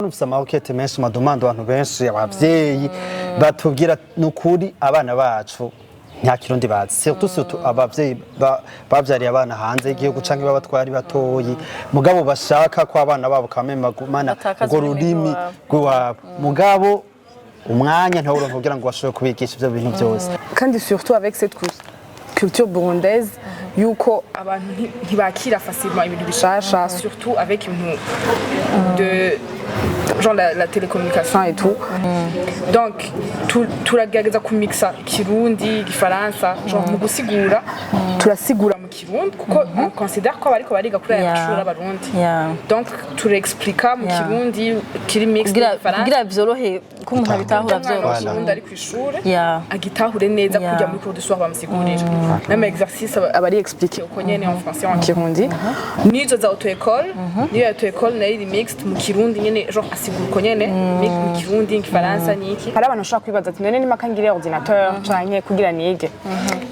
Ufise amahokete menshi madumando abantu benshi abavyeyi batubwira nukuri abana bacu nta kirundi bazi surtout abavyeyi bavyariye abana hanze igihugu canke babatwari batoyi mugabo bashaka ko abana babo kamemagumana ngo rurimi rw'iwabo mugabo umwanya ntawuronka kugira ngo bashobore kubigisha ivyo bintu byose kandi surtout avec cette culture burundaise yuko abantu ntibakira facilement ibintu bishasha surtout avec ibintu de genre la télécommunication et tout. Donc turagerageza kumixa kirundi gifaransa genre mu gusigura turasigura mu kirundi kuko on considère ko bariko bariga kuri aya mashuri abarundi. Donc turexplica mu kirundi kiri mix gifaransa kugira byorohe ko umuntu abitahura byorohe umuntu ari ku ishuri agitahure neza kujya muri cours du soir bamusigurira même exercice abari expliquer uko nyene en français en kirundi nizo za auto école niyo auto école nayo mixed mu kirundi nyene genre asigura uko nyene mu kirundi igifaransa niki hari abantu bashaka kwibaza ati none nimakangire ordinateur canke kugira nige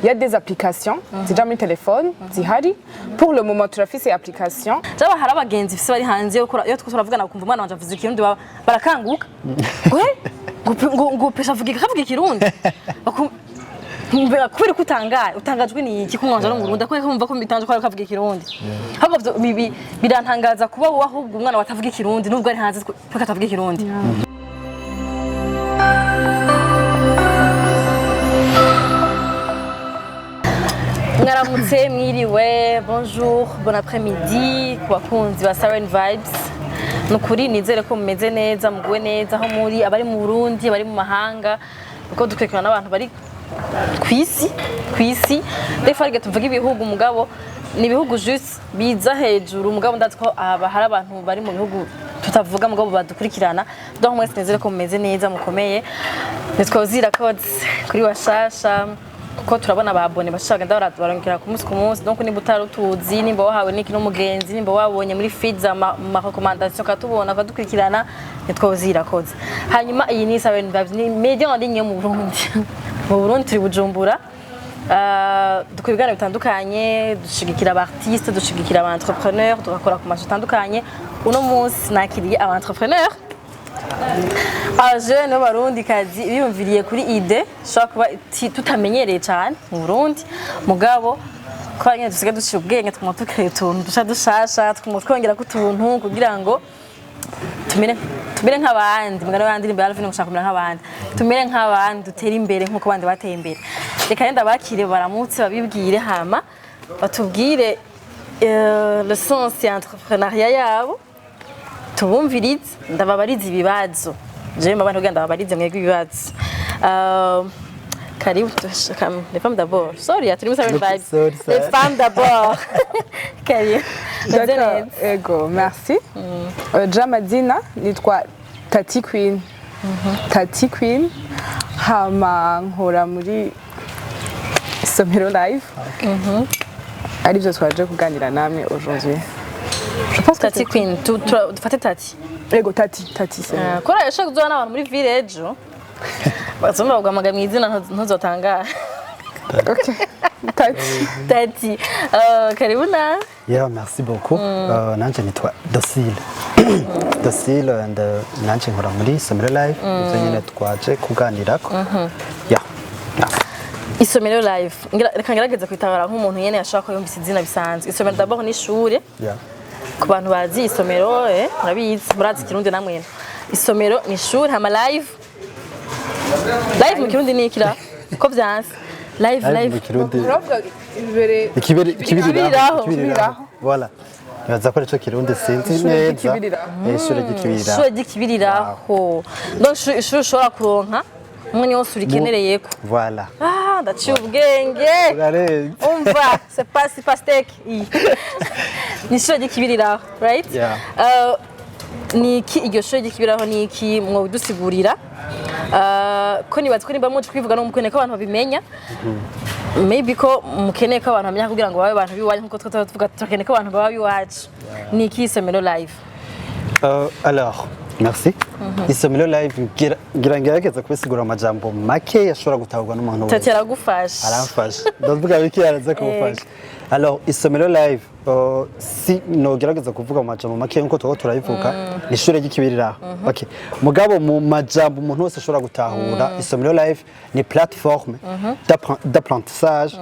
il y a des applications zija muri telefone zihari pour le moment turafise application zaba hari abagenzi fise bari hanze yo turavugana kumva umwana wanje avuze ikirundi barakanguka ngo pesha avuga ikirundi kubera ko utangajwe n'iki kumwanza no mu Burundi ko kumva ko bitanje ko akavuga ikirundi ahubwo birantangaza kuba wowe ahubwo umwana watavuga ikirundi nubwo ari hanze ko atavuga ikirundi mwaramutse mwiriwe bonjour bon après-midi ku bakunzi ba Siren Vibes nukuri nizere ko mumeze neza muguwe neza aho muri abari mu Burundi abari mu mahanga uko dukwekana n'abantu bari kwisi defarige tuvuga ibihugu mugabo ni ibihugu juste biza hejuru mugabo ndazi ko hari abantu bari mu bihugu tutavuga mugabo badukurikirana donc mwese nizere ko mumeze neza mukomeye nitwozira codes kuri washasha kuko turabona ababone bashaka ndabarongera ku munsi donc ni butarutuzi nimba wahawe niki n'umugenzi nimba wabonye muri feed za ma recommandation katubona kadukurikirana nitwozira codes hanyuma iyi ni Siren Vibes ni media en ligne mu Burundi turi Bujumbura dukora ibiganiro bitandukanye dushigikira abartiste dushigikira aba entrepreneur tugakora ku masho atandukanye uno munsi nakiriye aba entrepreneur aje no Barundi kazi biyumviriye kuri ide shaka kuba tutamenyereye cyane mu Burundi mugabo ko nyine dusiga dushira ubwenge twumutukire tuntu dushasha twongera kutuntu kugira ngo tumere nk'abandi mugano bandi nimba Alvin mushaka kumera nk'abandi tumere nk'abandi dutera imbere nkuko bandi bateye imbere reka yenda bakire baramutse babibwire hama batubwire le sens entrepreneuriat yabo tubumvirize ndababariza ibibazo je mabana ugenda babarize mwego ibibazo karibu les femmes d'abord sorry aturi Siren Vibes les femmes d'abord karibu d'accord ego merci Jamadina nitwa Tati Queen Tati Queen hama nkora muri Somero Live ari byo twaje kuganira namwe aujourd'hui je pense Tati Queen dufate Tati ego Tati c'est kora yashaka kuzana abantu muri village bazomba bagamaga mu izina ntuzotangara OK Tati karibu na merci beaucoup nanje nitwa Docile and nanje nkora muri Somero Live ivyo nyene twaje kuganirako Isomero Live reka ngerageza kwitabara nk'umuntu yene yashaka ko yumvise izina bisanzwe Isomero d'abord ni ishure ku bantu bazi isomero murazi kirundi namwe isomero ni ishure hama live mu kirundi ni ikira ko byanse live mu kirundi ikibiriraho voilà baza ko ico kirundi sinzi neza ishure ry'ikibiriraho donc ishure ushobora kuronka umwanya wose urikenereyeko voilà ndaciye ubwenge umva c'est pas steak ni ishure ry'ikibiriraho right niki iryo shure ry'ikibiriraho niki mwo dusigurira ko nibaze ko nimba muje kwivuga no mukeneye ko abantu babimenya maybe ko mukeneye ko abantu bamenya kugira ngo babe abantu biwaje nkuko tuvuga tukeneye ko abantu baba biwaje niki Isomero Live alors merci Isomero Live ngerageza kubisigura amajambo make yashobora gutahurwa n'umuntu wese Tati aragufasha aramfasha ndavuga biki yaraza kumufasha alors Isomero Live si nogerageza kuvuga mu majambo make nkuko tuba turabivuga ni ishure ry'ikibiriraho okay mugabo mu majambo umuntu wese ashobora gutahura isomero live ni plateforme d'apprentissage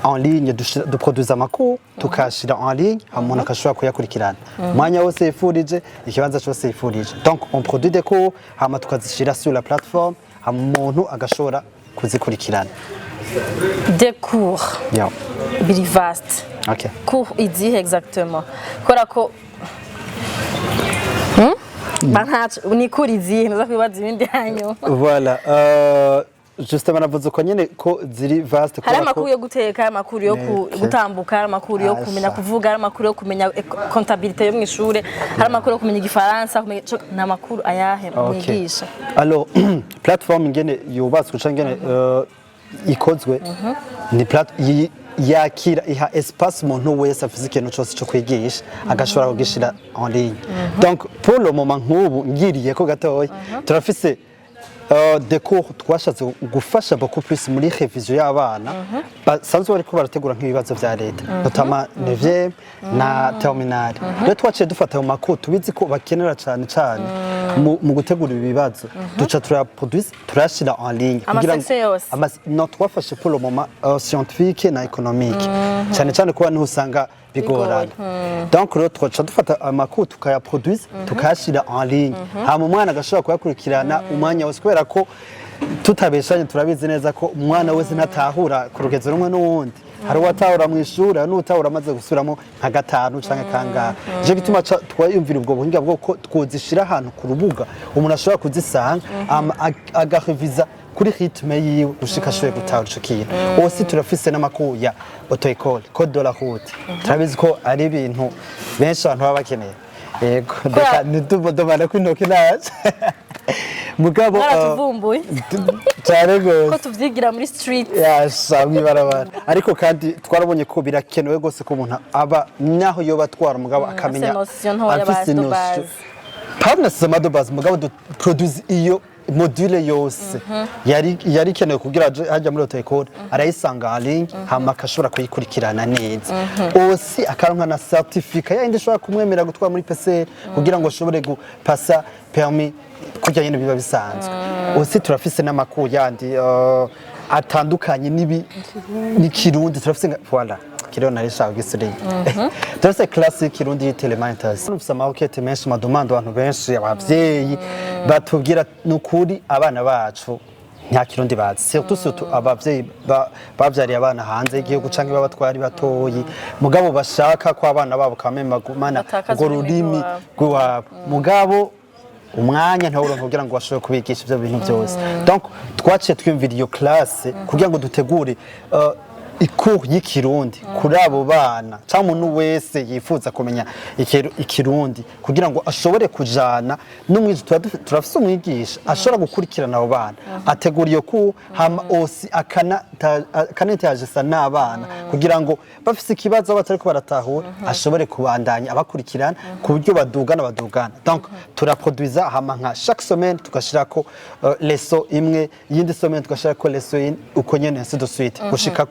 en ligne duproduza amakuru tukashira en ligne umuntu akashobora kuyakurikirana umwanya wose yifurije ikibanza cyose yifurije donc on produit des cours hama tukazishira sur la plateforme hama umuntu agashobora kuzikurikirana des cours biri vaste okay cours izihe exactement kora ko ni kuri izihe nza kwibaza ibindi hanyu voilà justement navuze ko nyene ko ziri vaste hari amakuru yo guteka amakuru yo gutambuka amakuru yo kumenya kuvuga amakuru yo kumenya comptabilité yo mwishure hari amakuru yo kumenya igifaransa kumenya namakuru ayahe mwigisha alors plateforme ngene yubatswe cyangene ikozwe ni yakira iha espace umuntu wese afise ikintu cyose cyo kwigisha agashobora kugishira en ligne donc pour le moment nk'ubu ngiriye ko gatoya turafise des cours twashatse gufasha beaucoup plus muri révision y'abana basanzwe bariko barategura nk'ibibazo vya leta notamment 9e na terminale rero twaciye dufata mu makuru tubizi ko bakenera cyane cyane mu gutegura ibibazo duca turashira en ligne kugira ngo no twafashe pour le moment scientifique na économique cyane cyane kuba niho usanga bigorana donc rero twaca dufata amakuru tukayaproduise tukayashira en ligne hama umwana agashobora kuyakurikirana umwanya wose kubera ko tutabeshanye turabizi neza ko umwana wese ntatahura ku rugezo rumwe n'uwundi hari uwatahura mu ishuri hari n'utahura amaze gusubiramo nka gatanu canke kangahe je gituma twayumvira ubwo buhinga bwo ko twozishira ahantu ku rubuga umuntu ashobora kuzisanga agareviza kuri rythme yiwe gushika ashoboye gutahura ico kintu aussi turafise n'amakuru ya auto école code de la route turabizi ko ari ibintu benshi abantu baba bakeneye yego ndumva ko intoki naje mugabo tuvumbuye cyane gose ko tuvyigira muri street yashamwe barabara ariko kandi twarabonye ko birakenewe gose ko umuntu aba naho yo batwara mugabo akamenya afise notion pas nécessairement de base mugabo produce iyo module yose yari kenewe kugira hajya muri auto école arayisanga en ligne hama akashobora kuyikurikirana neza aussi akaronka na certificat yindi shobora kumwemera gutwara muri PC kugira ngo ashobore gupasa permis kujya nyine biba bisanzwe aussi turafise n'amakuru yandi atandukanye n'ikirundi turafise voilà kiriho narishaho gisuriye turafise classe y'ikirundi y'itelementasi turafise amahokete menshi madumando abantu benshi abavyeyi batubwira n'ukuri abana bacu nta kirundi bazi surtout abavyeyi bavyariye abana hanze y'igihugu canke babatwari batoyi mugabo bashaka ko abana babo kameme bagumana ngo rurimi rw'iwabo mugabo umwanya ntawuronka kugira ngo bashobore kubigisha ivyo bintu byose donc twaciye twimvira iyo classe kugira ngo dutegure ikuru y'ikirundi kuri abo bana cyangwa umuntu wese yifuza kumenya ikirundi kugira ngo ashobore kujana n'umwigisha turafise umwigisha ashobora gukurikirana abo bana ategura iyo ku hama osi akanetagisa n'abana kugira ngo bafise ikibazo batariko baratahura ashobore kubandanya abakurikirana ku buryo badugana donc turaproduisa hama nka chaque semaine tugashirako leso imwe yindi semaine tugashirako leso uko nyene ainsi de suite gushika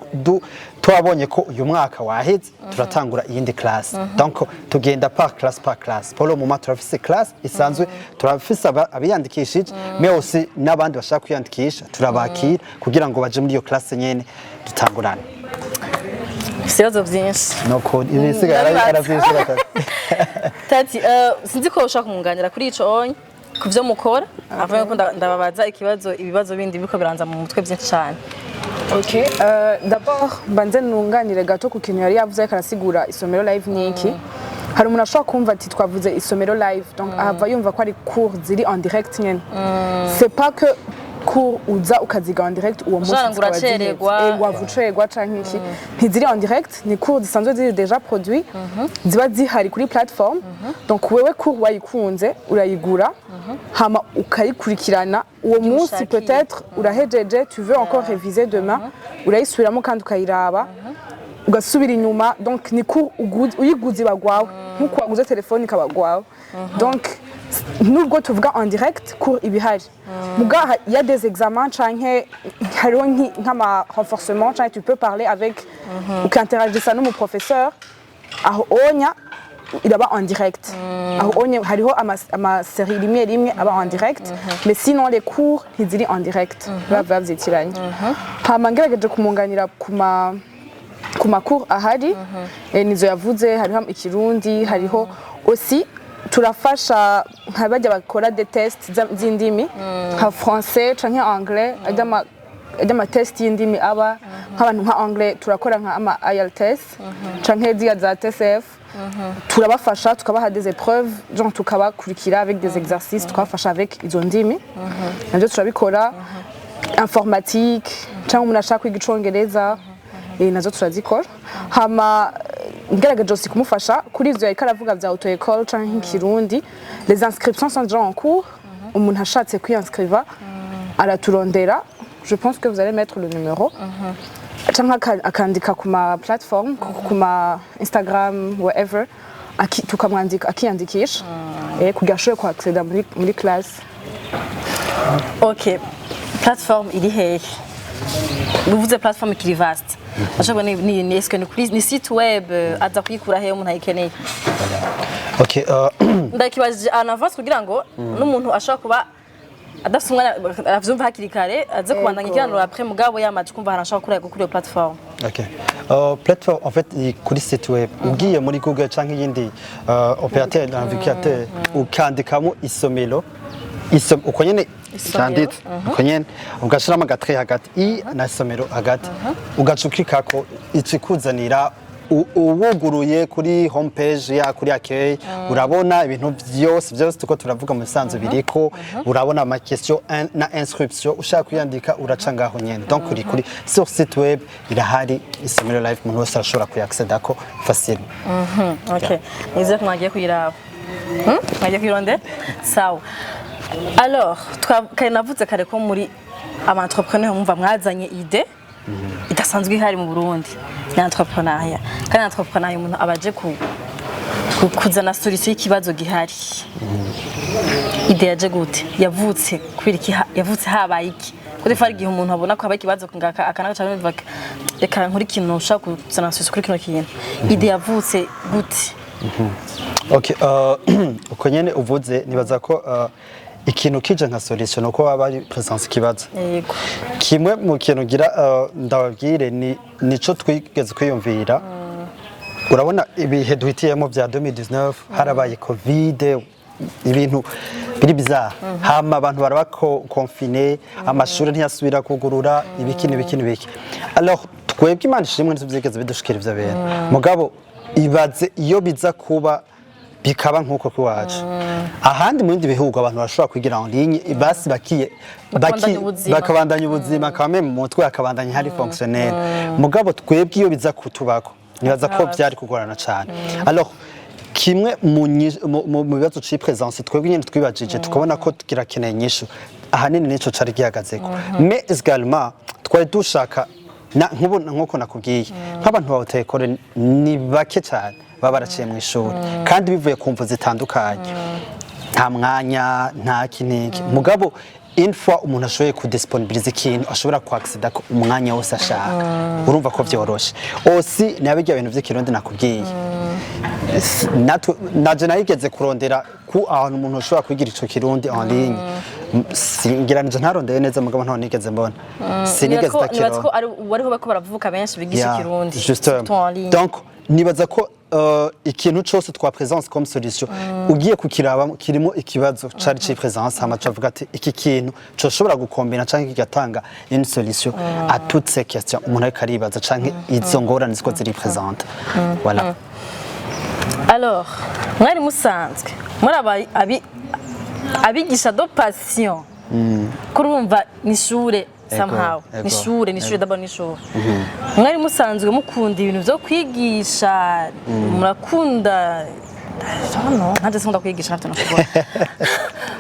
twabonye ko uyu mwaka waheze turatangura iyindi classe donc tugenda par classe pour le moment turafise classe isanzwe turafise abiyandikishije mais aussi n'abandi bashaka kwiyandikisha turabakira kugira ngo baje muri iyo classe nyene dutangurane ibibazo byinshi nuko ibisigaye aravyishura tati sinzi ko ushaka kumwunganira kuri ico onye kuvyo mukora avuye ko ndababaza ibibazo bindi biko biranza mu mutwe byinshi cyane. Ok, d'abord banze nunganire gato ku kintu yari yavuze karasigura isomero live niki. Hari umuntu ashobora kumva ati twavuze isomero live donc ahava yumva ko ari cours ziri en direct nyene. C'est pas que cours uza ukaziga en direct uwo munsi wavucererwa canke iki ntiziri en direct ni cours zisanzwe ziri déjà produit ziba zihari kuri plateforme donc wewe cours wayikunze urayigura hama ukayikurikirana uwo munsi peut-être urahejeje tu veux encore réviser demain urayisubiramo kandi ukayiraba ugasubira inyuma donc ni cours uyiguze bagwawe nkuko waguze telefone ikabagwawe donc nubwo tuvuga en direct cours ibihari muga il y a des examens canke hariho nk'ama renforcement canke tu peux parler avec ou qu'interagir ça no mu professeur aho onya iraba en direct aho onye hariho ama série rimwe aba en direct mais sinon les cours ntiziri en direct bava vyitiranye hama ngerageje kumunganira ku makuru ahari nizo yavuze hariho ikirundi hariho aussi turafasha nk'abajya bakora des tests z'indimi nka français canke anglais ajya test y'indimi aba nk'abantu nka anglais turakora nka ama IELTS canke dia za TCF turabafasha tukabaha des épreuves genre tukabakurikira avec des exercices tukabafasha avec izo ndimi navyo turabikora informatique cyangwa umuntu ashaka kwiga icongereza nazo turazikora hama ngerageje aussi kumufasha kuri ivyo yariko aravuga vya auto école canke ikirundi les inscriptions sont déjà en cours umuntu ashatse kwiinscriva araturondera je pense que vous allez mettre le numéro canke akandika ku ma plateforme ku ma Instagram whatever tukamwandika akiyandikisha kugira ashobore kuacceda muri classe. Ok, plateforme iri hehe? Uvuze plateforme ikiri vaste ashobora ni est-ce que ni site web aza kuyikura hehe umuntu ayikeneye? Ok, ndakibajije en avance kugira ngo n'umuntu ashobora kuba adafite umwanya avyumva hakiri kare aze kubandanya ikiganiro après mugabo yamaze kumva harashaka kurega kuri iyo plateforme. Ok. Plateforme en fait kuri site web ugiye muri Google canke yindi opérateur navigateur ukandikamo isomero uko nyene cyanditse uko nyene ugashiramo agatre hagati i na isomero hagati ugacukikako ikikuzanira uwuguruye kuri home page ya kuri accueil urabona ibintu byose tuko turavuga mu bisanzwe biriko urabona ama question na inscription ushaka kuyandika uraca ngaho nyene donc kuri sur site web irahari isomero live umuntu wese arashobora kuyacceda ko facile. Ok, nizere ko mwagiye kuyiraba mwagiye kuyirondera sawa. Alors kare navuze kare ko muri aba entrepreneur mumva mwazanye idée idasanzwe ihari mu Burundi ni entrepreneuria kandi entrepreneuria umuntu abaje kuzana solution y'ikibazo gihari. Idée yaje gute yavutse kwiriki yavutse habaye iki kuri fari gihe umuntu abona ko habaye ikibazo ngaka akanaka cyane bivuga reka nkuri kintu ushaka kuzana solution kuri kino kintu. Idée yavutse gute? Ok, uko nyene uvuze nibaza ko ikintu kije nka solution uko baba ari presence kibazo. Yego. Kimwe mu kintu gira ndababwire nico twigeze kwiyumvira. Urabona ibihe duhitiyemo bya 2019 harabaye covid ibintu biri bizarre hama abantu baraba confiné amashuri ntiyasubira kugurura ibiki alors twebwe Imana ishimwe ntivyigeze bidushikira ivyo bera mugabo ibaze iyo biza kuba bikaba nkuko kwiwacu ahandi mu bindi bihugu abantu bashobora kwigira en ligne basi bakabandanya ubuzima kame mu mutwe akabandanya hari fonctionnel mugabo twebwe iyo biza kutubako nibaza ko byari kugorana cyane. Alors kimwe mu bibazo ci présence twebwe nyine twibajije tukabona ko kirakeneye nyishu ahanini nico cari gihagazeko mais également twari dushaka nkuko nakubwiye nk'abantu bawutekore ni bake cyane baba baraciye mu ishuri kandi bivuye ku mvu zitandukanye nta mwanya nta kiniki mugabo une fois umuntu ashoboye kudisponibiliza ikintu ashobora kuacceda ko umwanya wose ashaka urumva ko byoroshe osi nabijya ibintu by'ikirundi nakubwiye naje nayigeze kurondera ku ahantu umuntu ashobora kwigira ico kirundi en ligne singiranije ntarondeye neza mugabo ntaho nigeze mbona sinigeze takiro nibaza ko ariho bako baravuka benshi bigisha ikirundi donc nibaza ko ikintu cyose twa présence comme solution ugiye kukiraba kirimo ikibazo cari ci présence hama cavuga ati iki kintu coshobora gukombina canke kigatanga une solution à toutes ces questions umuntu ariko aribaza canke izo ngorane ziko ziri présente voilà. Alors mwari musanzwe muri abigisha do passion kurumva nishure somehow nishure d'abord nishure mwari musanzwe mukunda ibintu byo kwigisha murakunda ntaje sunda kwigisha hafite nakubona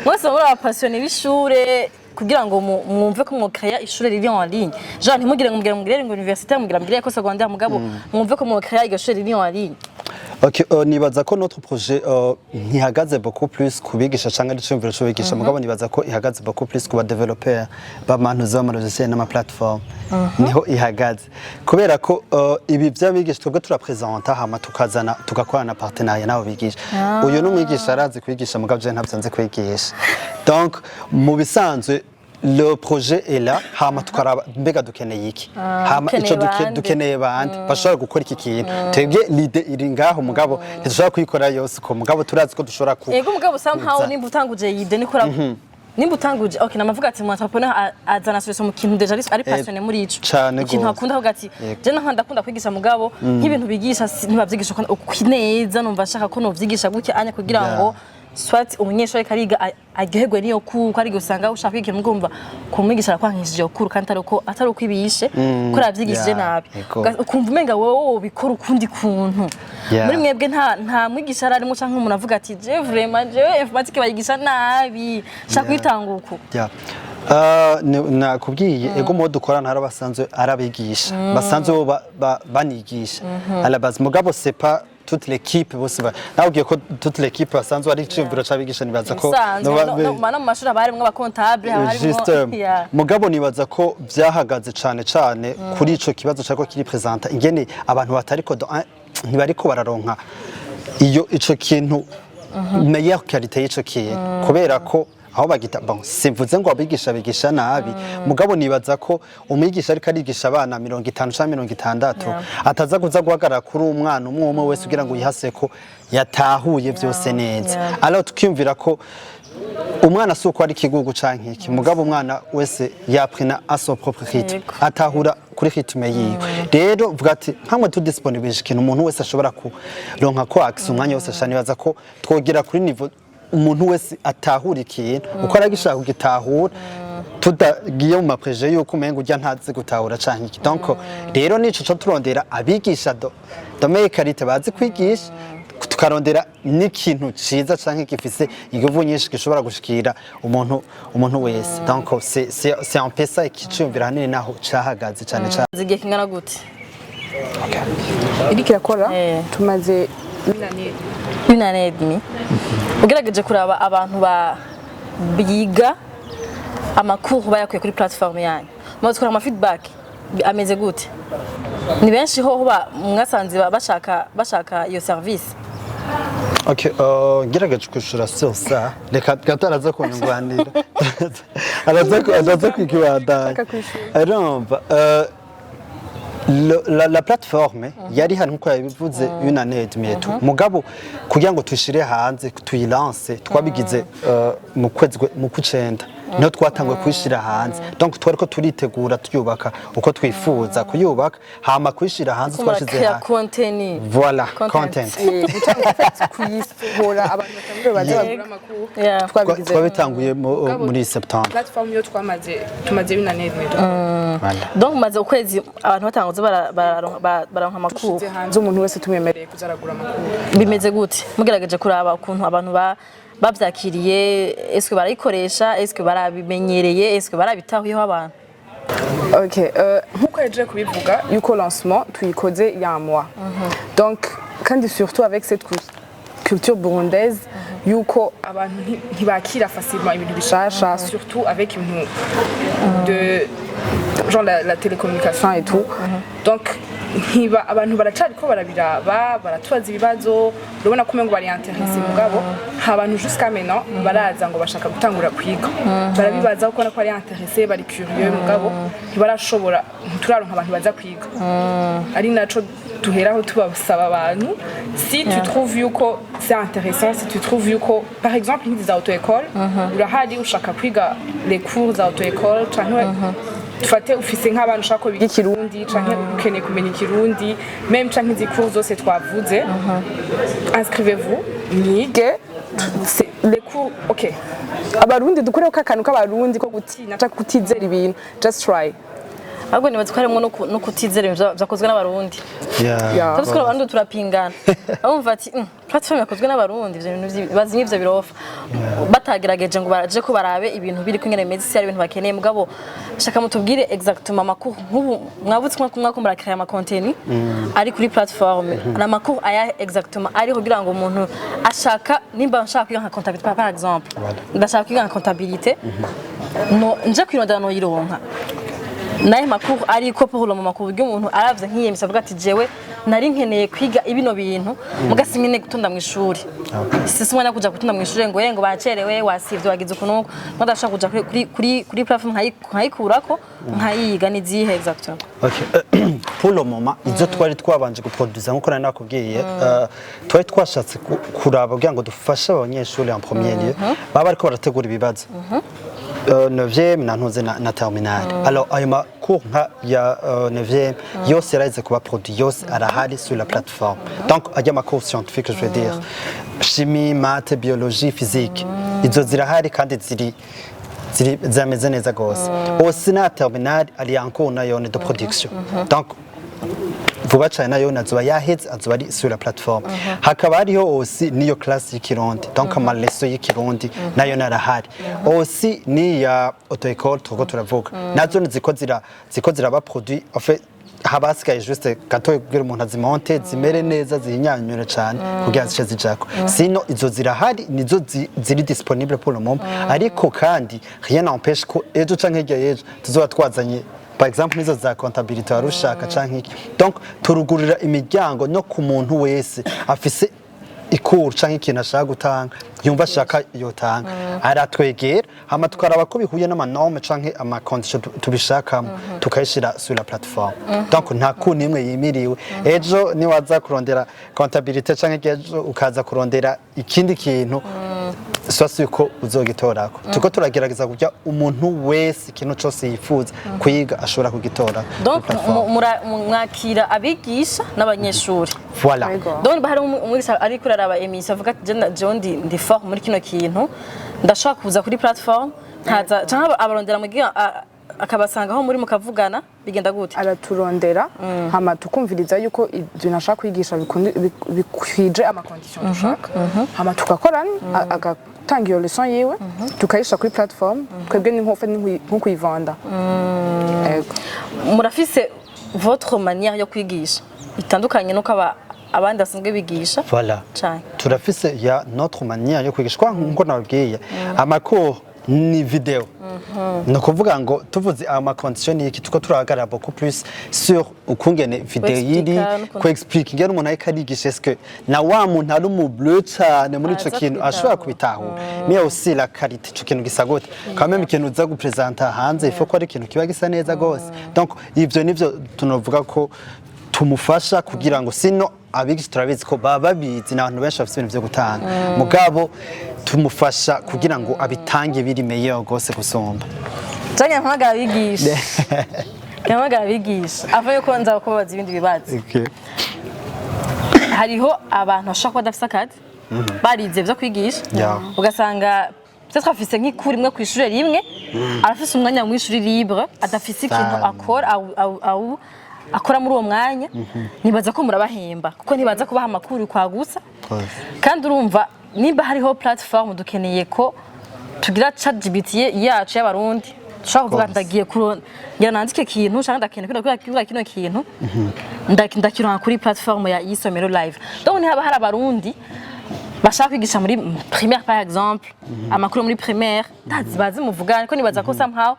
mwese muri abapassionné b'ishure kugira ngo mwumve ko mwokrea ishure riri en ligne genre ntimugire ngo université mugire ko secondaire mugabo mwumve ko mwokrea igashure riri en ligne. Ok, nibaza ko notre projet ntihagaze beaucoup plus kubigisha cyangwa n'icumviro cyo bigisha mugabo nibaza ko ihagaze beaucoup plus ku ba developer b'abantu z'amarogisiye n'ama platform niho ihagaze kubera ko ibi by'abigisha twebwe turapresenta hama tukazana tugakorana partenariat nabo bigisha uyu n'umwigisha arazi kwigisha mugabo je ntabyanze kwigisha donc mu bisanzwe le projet est là hama tukaraba mbega dukeneye iki hama ico dukeneye bande bashobora gukora iki kintu twebwe l'idée iri ngaho mugabo ntitushobora kuyikora yose ko mugabo turazi ko dushobora ku yego mugabo somehow nimba utanguje yide nikora nimba utanguje okay namavuga ati mu entrepreneur azana solution mu kintu deja ari passionné muri ico ikintu akunda avuga ati je naho ndakunda kwigisha mugabo nk'ibintu bigisha ntibavyigisha neza numva shaka ko novyigisha gutya anya kugira ngo swati umunyeshuri kariga agehegwe niyo kuko ari gusanga ushaka kwiga mugumva kumwigisha kwankishije ukuru kandi atari uko ibishe ko ravyigishije nabi ukumva umenga wowe bikora ukundi kuntu muri mwebwe nta mwigisha ararimo canke umuntu avuga ati je vraiment je informatique bayigisha nabi shaka kwitanguko nakubwiye ego mu dukorana hari abasanzwe arabigisha basanzwe banigisha à la base mugabo c'est pas toute l'équipe bose nabwiye ko toute l'équipe basanzwe ari cyo cabigisha nibaza ko mana mu mashuri abarimwe aba comptable harimo mugabo nibaza ko byahagaze cane kuri ico kibazo cyako kiri presenta ingene abantu batariko ntibariko bararonka iyo ico kintu meilleure qualité y'ico kintu kubera ko aho bagita bon simvuze ngo bigisha nabi mugabo nibaza ko umwigisha ariko arigisha abana 50 cyangwa 60 ataza kuza guhagarara kuri umwana umwe wese kugira ngo yihase ko yatahuye byose neza alors tukimvira ko umwana suko ari kigugu canke iki mugabo umwana wese yaprina à son propre rythme atahura kuri rythme yiwe rero vuga ati nkamwe tu disponible ikintu umuntu wese ashobora kuronka ko access umwanya wose shanibaza ko twogira kuri niveau umuntu wese atahura ikintu uko aragishaka kugitahura tudagiye mu mapreje yuko umenga ujya ntazi gutahura canke iki donc rero nico cyo turondera abigisha domeye karite bazi kwigisha tukarondera n'ikintu ciza canke gifise inguvu nyinshi gishobora gushikira umuntu wese donc c'est un peu ça ikicumvira hanini naho cahagaze cyane zigiye kingana gute iri kirakora tumaze binanedmi ugerageje kuraba abantu biga amakuru bayakuye kuri platform yanyu maze tukora ama feedback ameze gute ni benshi ho mwasanze bashaka iyo service ok ngerageje kushura ça reka gataraza kunyungwanira araza kwikibanda arumva la plateforme yari hari nkuko yabivuze une année et demie tout mugabo kugira ngo tushire hanze tuyilance twabigize mu kwicenda no twatangwe kwishira hanze donc twariko turitegura tuyubaka uko twifuza kuyubaka hama kwishira hanze twashize content voilà content kuyisohora abantu batangure bazagura amakuru twabitanguye muri septembre platform yo tumaze binanezwe donc maze ukwezi abantu batanguze baranka amakuru hanze umuntu wese tumwemereye kuzaragura amakuru bimeze gute mugerageje kuraba ukuntu abantu bavyakiriye eske barayikoresha eske barabimenyereye eske barabitahuyeho abantu OK nkuko yaje kubivuga yuko lancement tuyikoze ya mois donc kandi surtout avec cette culture burundaise yuko abantu ntibakira facilement ibintu bishasha surtout avec une de genre la télécommunication et tout donc ntiba abantu baracariko barabiraba baratubaza ibibazo urabona ko umengo bari intéressé mugabo abantu jusqu'à maintenant baraza ngo bashaka gutangura kwiga barabibaza uko nako bari intéressé bari curieux mugabo ntibarashobora turaronka abantu baza kwiga ari naco tuheraho tubasaba abantu si tu trouves yuko c'est intéressant si tu trouves yuko par exemple des auto-école urahari ushaka kwiga les cours auto-école canke tufate ufise nk'abantu ushaka ko biga ikirundi canke ukeneye kumenya ikirundi même canke izi cours zose twavuze inscrivez-vous mwige les cours OK abarundi dukoreho kakantu k'abarundi ko gutinya cyangwa kutizera ibintu just try ahubwo nibaza ko harimo no kutizera ibintu byakozwe n'abarundi Yeah. Tubsko abantu turapingana. Bumva ati platform yakozwe n'abarundi ivyo bintu bazi n'ivyo birofa. Batagerageje ngo baraje ko barabe ibintu biri kwingene mezi si ari ibintu bakeneye mugabo shaka mutubwire exactement amakuru nk'ubu mwabutse mwako murakira ama content ari kuri platform n'amakuru aya exactement ari kugira ngo umuntu ashaka nimba nshaka kwiga nka comptabilité par exemple. Ndashaka kwiga nka comptabilité. No nje kwirondera no yironka. Naye makuru ariko pour mu makuru y'umuntu aravye nkiyemisa avuga ati jewe nari nkeneye kwiga ibino bintu mugasinyene gutunda mu ishuri sisi mwana kuja gutunda mu ishuri ngo bacerewe wasivye wagize ukuntu ndashaka kuja kuri platform nkayikurako nkayiga nizihe exactement. Okay. Pour le moment izo twari twabanje guproduza nkuko nari nakubwiye twari twashatse kuraba kugira ngo dufashe abanyeshuri en premier lieu baba ariko barategura ibibazo 9e nantuze na terminale. Alors ayo makuru ya 9e yose yaraize kuba produit yose arahari sur la plateforme. Donc ajya makuru scientifique je veux dire chimie, maths, biologie, physique izo zirahari kandi zameze neza gose. Aussi na terminale ali encore na yone de production. Donc vuba cyane nayo nazuba yaheze azuba ari sur la plateforme. Hakaba hariho aussi niyo classe y'ikirundi donc amaleso y'ikirundi nayo narahari. Aussi ni ya auto école tuko turavuga nazo ziko ziraba produit en fait habasigaye juste gato kugira umuntu azimonte zimere neza zihinyanyure cyane kugira zice zijako sino izo zirahari nizo ziri disponible pour le moment ariko kandi rien n'empêche ko ejo canke hirya yejo tuzoba twazanye par exemple nizo za comptabilité warushaka canke iki donc turugurira imiryango no ku muntu wese afise ikuru canke ikintu ashaka gutanga yumva ashaka yotanga aratwegera hama tukaraba ko bihuye n'amanorme canke amacondition tubishaka tukayishira sur la plateforme. Donc nta kuntu imwe yimiriwe ejo ni waza kurondera comptabilité canke ejo ukaza kurondera ikindi kintu swasi uko uzogitorako tuko turagerageza kujya umuntu wese ikintu cyose yifuza kuyiga ashobora kugitora. Donc mwakira abigisha n'abanyeshuri. Voilà. Donc bahari umwisa ari kuraraba emission avuga ati je ndi fort muri kino kintu ndashaka kuza kuri platform nkaza cyangwa abarondera mugiga akabasanga aho muri mukavugana bigenda gute araturondera hama tukumviriza yuko ibyo nashaka kwigisha bikwije ama condition dushaka hama tugakorana agatanga iyo leçon yiwe tukayisha kuri platform twebwe ni nko kuyivanda. Murafise votre manière yo kwigisha itandukanye nuko abandi asanzwe bigisha. Voilà. Turafise ya notre manière yo kwigisha kwa nko nababwiye amakuru ni video. No kuvuga ngo tuvuze ama condition yiki tuko turahagarara beaucoup plus sur ukungene video yiri ko explique ngene umuntu ayika arigisha est-ce que na wa muntu ari mu bleu cyane muri ico kintu ashobora kubitaho mais aussi la qualité ico kintu gisa gute quand même ikintu uza gupresenter hanze il faut ko ari ikintu kiba gisa neza gose. Donc ivyo nivyo tunovuga ko tumufasha kugira ngo sino abigisha turabizi ko baba bizi n'abantu benshi bafite ibintu byo gutanga mugabo tumufasha kugira ngo abitange biri meilleur gose gusomba. Cyane mpamagara abigisha mpamagara abigisha avaye ko nza kubaza ibindi bibazo. Okay. Hariho abantu bashaka badafisa akazi barize byo kwigisha ugasanga peut-être afise nk'ikuri imwe ku ishuri rimwe arafise umwanya mu ishuri libre adafise ikintu akora akora muri uwo mwanya nibaza ko murabahemba kuko nibaza kubaha amakuru kwa gusa kandi urumva nimba hariho platform dukeneye ko tugira ChatGPT yacu y'abarundi dushaka kuvuga ndagiye kurondera nandike ikintu cyangwa ndakeneye kwiga kino kintu ndakironka kuri platform ya Isomero live. Donc haba hari abarundi bashaka kwigisha muri primaire par exemple amakuru muri primaire bazi muvugana ko nibaza ko somehow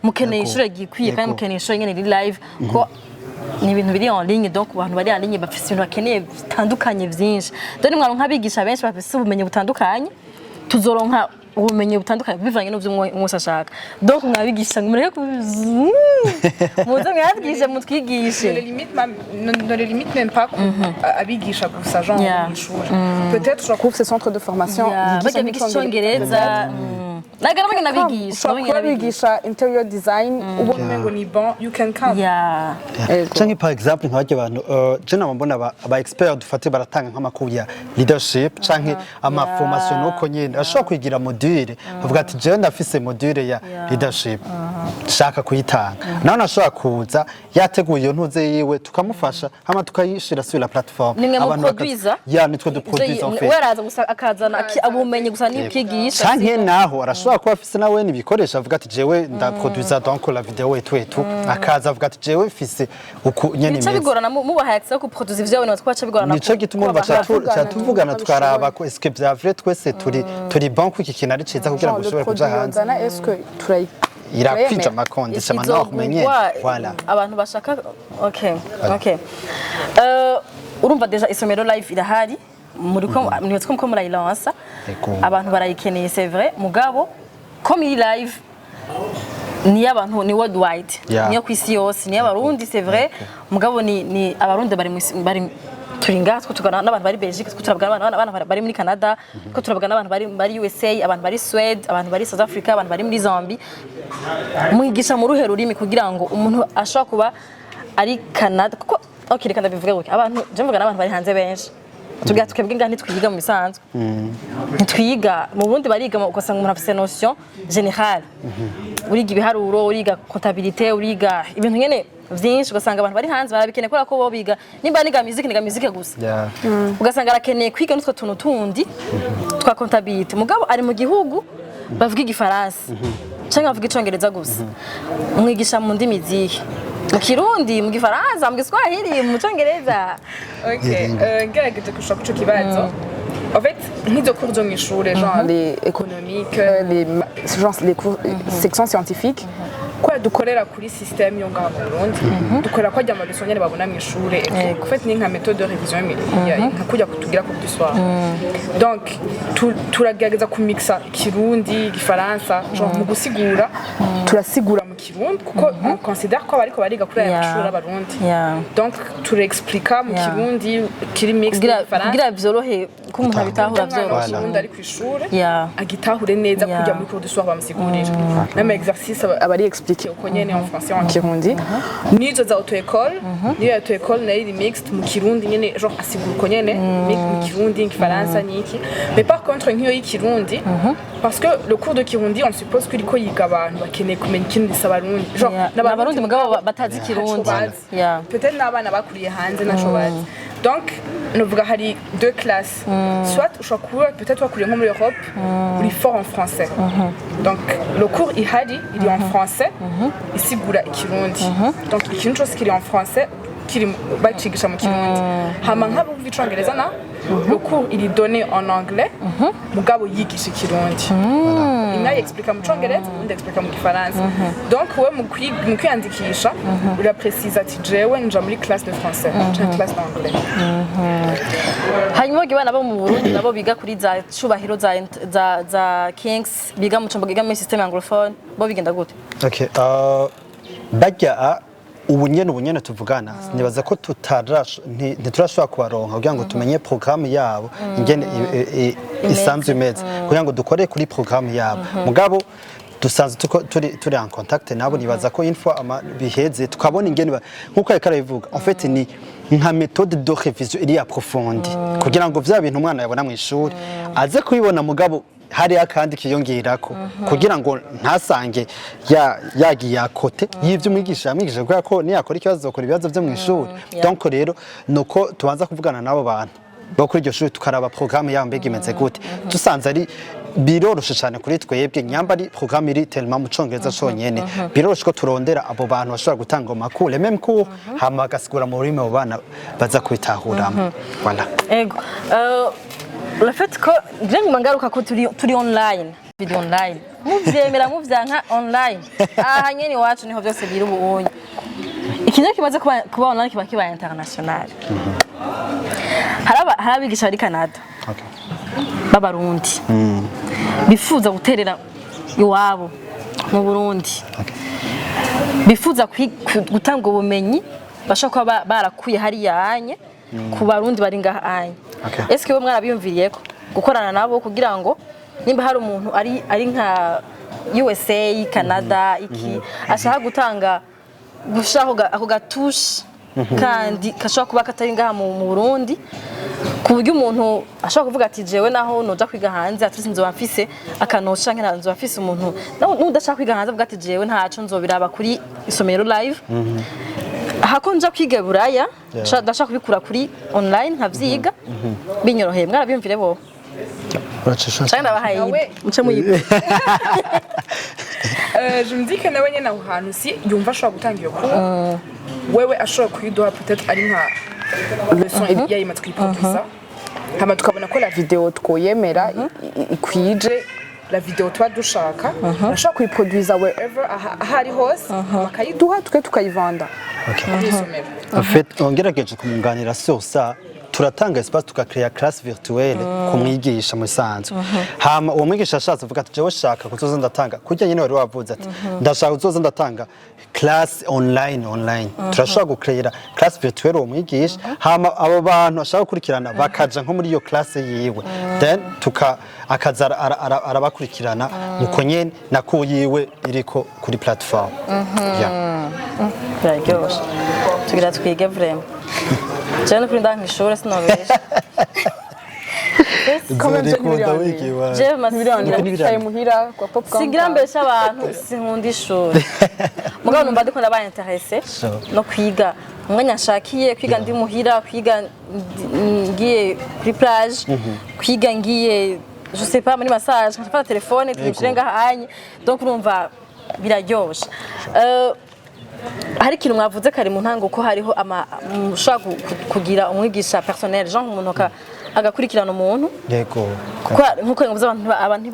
mukeneye ishuri gikwiye kandi mukeneye ishuri nyene live ko ni ibintu biri en ligne donc abantu bari en ligne bafite ibintu bakeneye bitandukanye byinshi. Donc ni mwaronka abigisha benshi bafite ubumenyi butandukanye tuzoronka ubumenyi butandukanye bivanye n'ubyo mwose ashaka. Donc mwabigisha mureke muze mwabigisha mutwigishe ne limite même pas abigisha gusa genre mu ishuri peut-être je trouve ces centres de formation bigisha Cyongereza nagara bagena bigisha interior design ubona ngo ni bon you can come. Canke par exemple nk'abajye abantu je nabambona aba expert dufate baratanga nk'amakuru ya leadership canke ama formation uko nyene ashobora kwigira module avuga ati je ndafise module ya leadership shaka kuyitanga naho nashobora kuza yateguye iyo ntuze yiwe tukamufasha hama tukayishira sur la plateforme nimwe mu produisa ya nitwe du produise en fait weraza gusa akazana abumenye gusa n'ibyigisha canke naho arashobora kuba afise nawe nibikoresha avuga ati jewe ndaproduisa donc la vidéo et tout akaza avuga ati jewe mfise uku nyene nico bigorana mubahaye access ku produire ivyo bintu twaca bigorana nico gituma tuvugana tukaraba ko est-ce que vya vrai twese turi bon ku iki kintu ari ciza kugira ngo ushobore kuja hanze est-ce que turayi irakwija amakondisha maintenant umenye voilà abantu bashaka okay urumva deja isomero live irahari muri ko niwetse ko murayilansa abantu barayikeneye c'est vrai mugabo comme il live ni abantu ni worldwide niyo kwisi yose ni abarundi c'est vrai mugabo ni abarundi bari turinga twutugana n'abantu bari Belgique twuturabwa n'abantu bari muri Canada twuturabwa n'abantu bari USA abantu bari Sweden abantu bari South Africa abantu bari muri Zambia mwigisha mu ruhe rurimi kugira ngo umuntu ashobora kuba ari Canada kuko okay reka ndabivuga gutya abantu je mvuga n'abantu bari hanze benshi tugira tukebwe ntitwiga mu bisanzwe ntitwiga mu bundi bariga ugasanga umuntu afite notion générale uriga ibiharuro uriga comptabilité uriga ibintu nyene vyinshi ugasanga abantu bari hanze barabikeneye kubera ko bo biga nimba niga musique gusa ugasanga arakeneye kwiga n'utwo tuntu tundi twa comptabilité mugabo ari mu gihugu bavuga igifaransa cyangwa bavuga icongereza gusa mwigisha mu ndimi zihe mu Kirundi mu Gifaransa mu Giswahili mu Congereza ngerageje gushaka ico kibazo en fait nk'izo cours zo mw'ishure genre les économiques les cours section scientifique kwa dukorera kuri système yo ngaha mu Burundi dukorera ko ajya mu leçon nyene babona mw'ishure en fait ni nka méthode de révision nka kujya kutugira ku du soir donc turagerageza kumixa Kirundi Gifaransa genre mu gusigura turasigura mu Kirundi kuko on considère ko bariko bariga kuri aya mashuri abarundi donc turexplica mu Kirundi kiri mix Gifaransa kugira byorohe ko umuntu abitahura byorohe Kirundi ari ku ishure agitahure neza kujya muri cours du soir bamusigurira même exercice abari expliquer uko nyene en français en Kirundi nizo za auto-école niyo auto-école nayo mixed mu Kirundi nyene genre asigura uko nyene mu Kirundi Gifaransa niki mais par contre nk'iyo y'Ikirundi parce que le cours de Kirundi on suppose que liko yiga abantu bakeneye kumenya ikintu sabarundi genre n'abarundi mugabo batazi Kirundi peut-être n'abana bakuriye hanze naco bazi donc novuga hari deux classes soit ushobora peut-être wakuriye nko muri Europe uri fort en français donc le cours ihari il est en français isigura Ikirundi donc ikintu cyose kiri en français kiri bacigisha mu Kirundi hama nk'abo bicongereza na le cours il est donné en anglais mugabo yigisha Ikirundi imwe explica mu Congereza undi explica mu Gifaransa donc we mu kwiyandikisha ura précise ati jewe nja muri classe de français nja classe d'anglais hanyuma bana bo mu Burundi nabo biga kuri za cubahiro za Kings biga mu Combo biga mu système anglophone bo bigenda gute okay bajya ubunyene tuvugana nibaza ko ntiturashobora kubaronka kugira ngo tumenye programme yabo ingene isanzwe imeze kugira ngo dukore kuri programme yabo mugabo dusanzwe turi en contact nabo nibaza ko une fois biheze tukabona ingene nkuko ariko arabivuga en fait ni nka méthode de révision iri approfondie kugira ngo vya bintu umwana yabona mu ishuri aze kubibona mugabo hari akandi kiyongerako kugira ngo ntasange yagiye akote y'ivyo umwigisha yamwigisha kuko ko ni yakora ikibazo zokora ibibazo byo mu ishuri donc rero nuko tubanza kuvugana nabo bantu bo kuri iryo shuri tukaraba programme yabo mbega imeze gute dusanze ari biroroshe cyane kuri twebwe nyamba ari programme iri tellement mu Congereza conyene biroroshe ko turondera abo bantu bashobora gutanga amakuru même cours hama gasigura mu rurimi abo bana baza kwitahura voilà ego le fait que je ngaruka ko turi online video online muvyemera muvyanka online aha nyene wacu niho byose biri ubunye ikinyo kimaze kuba online kiba international harabigisha ari Canada b'abarundi bifuza guterera iwabo mu Burundi bifuza gutanga ubumenyi bashaka kuba barakuye hari yanye ku barundi bari ngaha anye eske we mwarabiyumviriye ko gukorana nabo kugira ngo nimba hari umuntu ari nka USA Canada iki ashaka gutanga gushaka ako gatushe kandi kashaka kuba katari ngaha mu Burundi ku buryo umuntu ashobora kuvuga ati jewe naho noja kwiga hanze ati nzoba mfise akanosha nkana nzoba mfise umuntu n'udashaka kwiga hanze avuga ati jewe ntaco nzobiraba kuri isomero live hako nja kwiga buraya ndashaka kubikura kuri online nkavyiga binyoroheye mwarabyumvire bo cyangwa nabahaye muce muyiga je me dis que nawe nyene aho hantu si yumva ashobora gutanga iyo cours wewe ashobora kuyiduha peut-être ari nka leçon yayimaze kuyiproduisa hama tukabona ko la video twoyemera ikwije la video tuba dushaka ashobora kuyiproduisa wherever ahari hose bakayiduha tukayivanda. En fait ongerageje kumunganira sosa turatanga espace tukakrea classe virtuelle kumwigisha musanzwe hama uwo mwigisha ashatse avuga ati jewe shaka kuzoza ndatanga kujya nyine wari wavuze ati ndashaka kuzoza ndatanga classe online turashaka gucreera classe virtuelle uwo mwigisha hama abo bantu ashaka gukurikirana bakaja nko muri iyo classe yiwe then akaza arabakurikirana uko nyene nako yiwe iriko kuri platform biraryoshe tugira twige vraiment cyane no kuri ndangishore sinobesha singira mbesha abantu sinkunda ishuri mugabo numva ndiko ndaba intéressé no kwiga umwanya nshakiye kwiga ndi muhira kwiga ngiye kuri plage kwiga ngiye je sais pas muri massage nkafata telefone twinjire ngahanye donc urumva biraryoshe hari ikintu mwavuze kare mu ntango ko hariho ushaka kugira umwigisha personnel genre umuntu agakurikirana umuntu yego nkuko yavuze abantu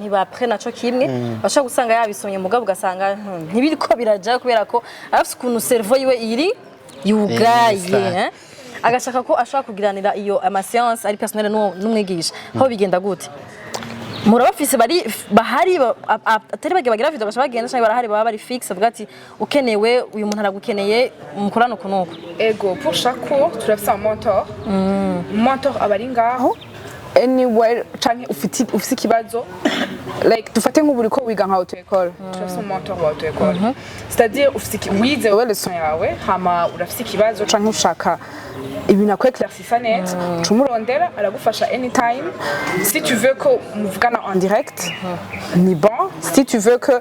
ntibapre naco kimwe bashaka gusanga yabisomye mugabo ugasanga ntibiriko biraja kubera ko afite ukuntu cerveau yiwe iri yugaye agashaka ko ashaka kugiranira iyo ama séance ari personnel n'umwigisha aho bigenda gute murabafise bahari atari bage bagira video bashaka bagenda cyangwa barahari baba bari fixe avuga ati ukenewe uyu muntu aragukeneye mukorana ukunuko ego pour chaque cours turafise un mentor abari ngaho anywhere canke ufite ikibazo like dufate nk'uburi ko wiga nka auto école turafise un mentor wa auto école c'est-à-dire ufite wize wewe leçon yawe hama urafise ikibazo canke ushaka ibintu akweclaircisa neza tumurondera aragufasha anytime si tu veux ko muvugana en direct ni bon si tu veux que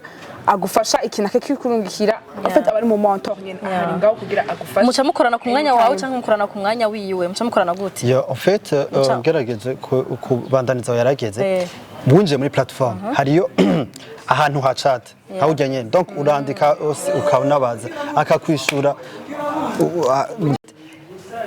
agufasha ikintu akakikurungikira en fait abari mu mentor nyene ahari ngaho kugira agufasha muca mukorana ku mwanya wawe cyangwa mukorana ku mwanya wiwe muca mukorana gute yo en fait ngerageze kubandaniza yarageze bunje muri platform hariyo ahantu ha chat hawujya nyene donc urandika ukaunabaza akakwishura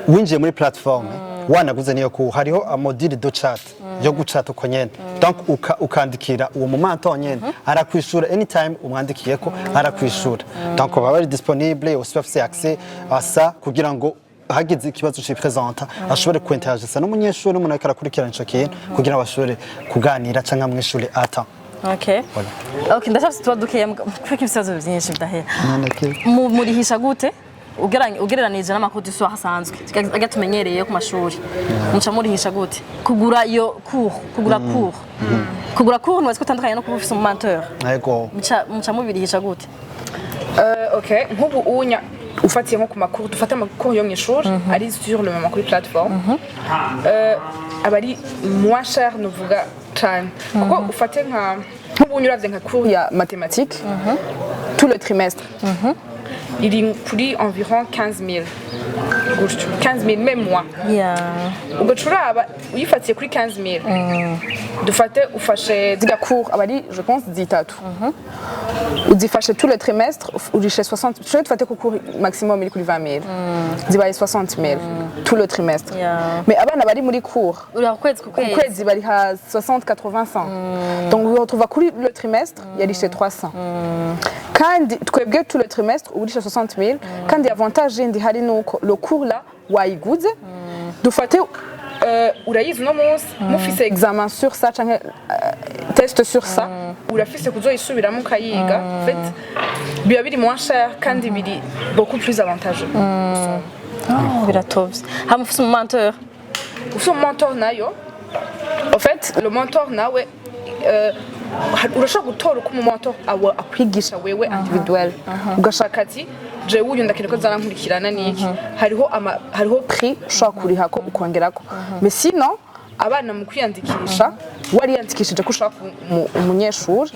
winjiye muri platform wanaguze niyo ku hariho amodile do chat yo guchat uko nyene donc ukandikira uwo momento nyene arakwishura anytime umwandikiyeko arakwishura donc baba bari disponible aussi bafite accès à ça kugira ngo hagize ikibazo cyo presenta ashobore kwinteragisa n'umunyeshuri n'umuntu akara kurikirana ico kintu kugira bashobore kuganira canke mwishuri ata. Okay. Okay, ndashaka tubaduke kuko ibibazo byinshi bidahera. Murihisha gute? Ugereranije n'amakuru so hasanzwe agatumenyereye ku mashuri muca murihisha gute kugura iyo kugura cours n'wese kutandukanye no kuba ufise un mentor yego muca mubirihisha gute okay nk'ubu unya ufatiye nko ku makuru dufata amakuru yo mw'ishuri ari sur le même kuri plateforme abari moins cher nuvuga cyane kuko ufate nka nk'ubu unyuravye nka cours ya mathématiques tout le trimestre il y a environ 15 000. 15 000 même moi. Ubwo turaba uyifatiye kuri 15 000. Dufate ufashe ziga cours abari je pense 13. Udifashe tout le trimestre urishe 60. Je dufate ko cours maximum iri kuri 20 000. Zibaye 60 000 tout le trimestre. Mais abana bari muri cours. Ukwezi bari ha 60 80 100. Donc on retrouve kuri le trimestre yarishe 300. Kandi twebwe tout le trimestre urishe 60 000 kandi avantage ndi hari nuko le cours là wayiguze dufate urayize no munsi mufise examen sur ça canke test sur ça urafise kuzoyisubiramo kayiga en fait biba biri moins cher kandi biri beaucoup plus avantageux. Biratovye hamwe ufise un mentor nayo en fait le mentor nawe urashobora gutora uko umumoto akwigisha wewe individuel ugashaka ati jewe uyu ndakeneye ko zarankurikirana niki hariho prix ushobora kurihako ukongerako mais sinon abana mu kwiyandikisha wariyandikishije ko ushaka umunyeshuri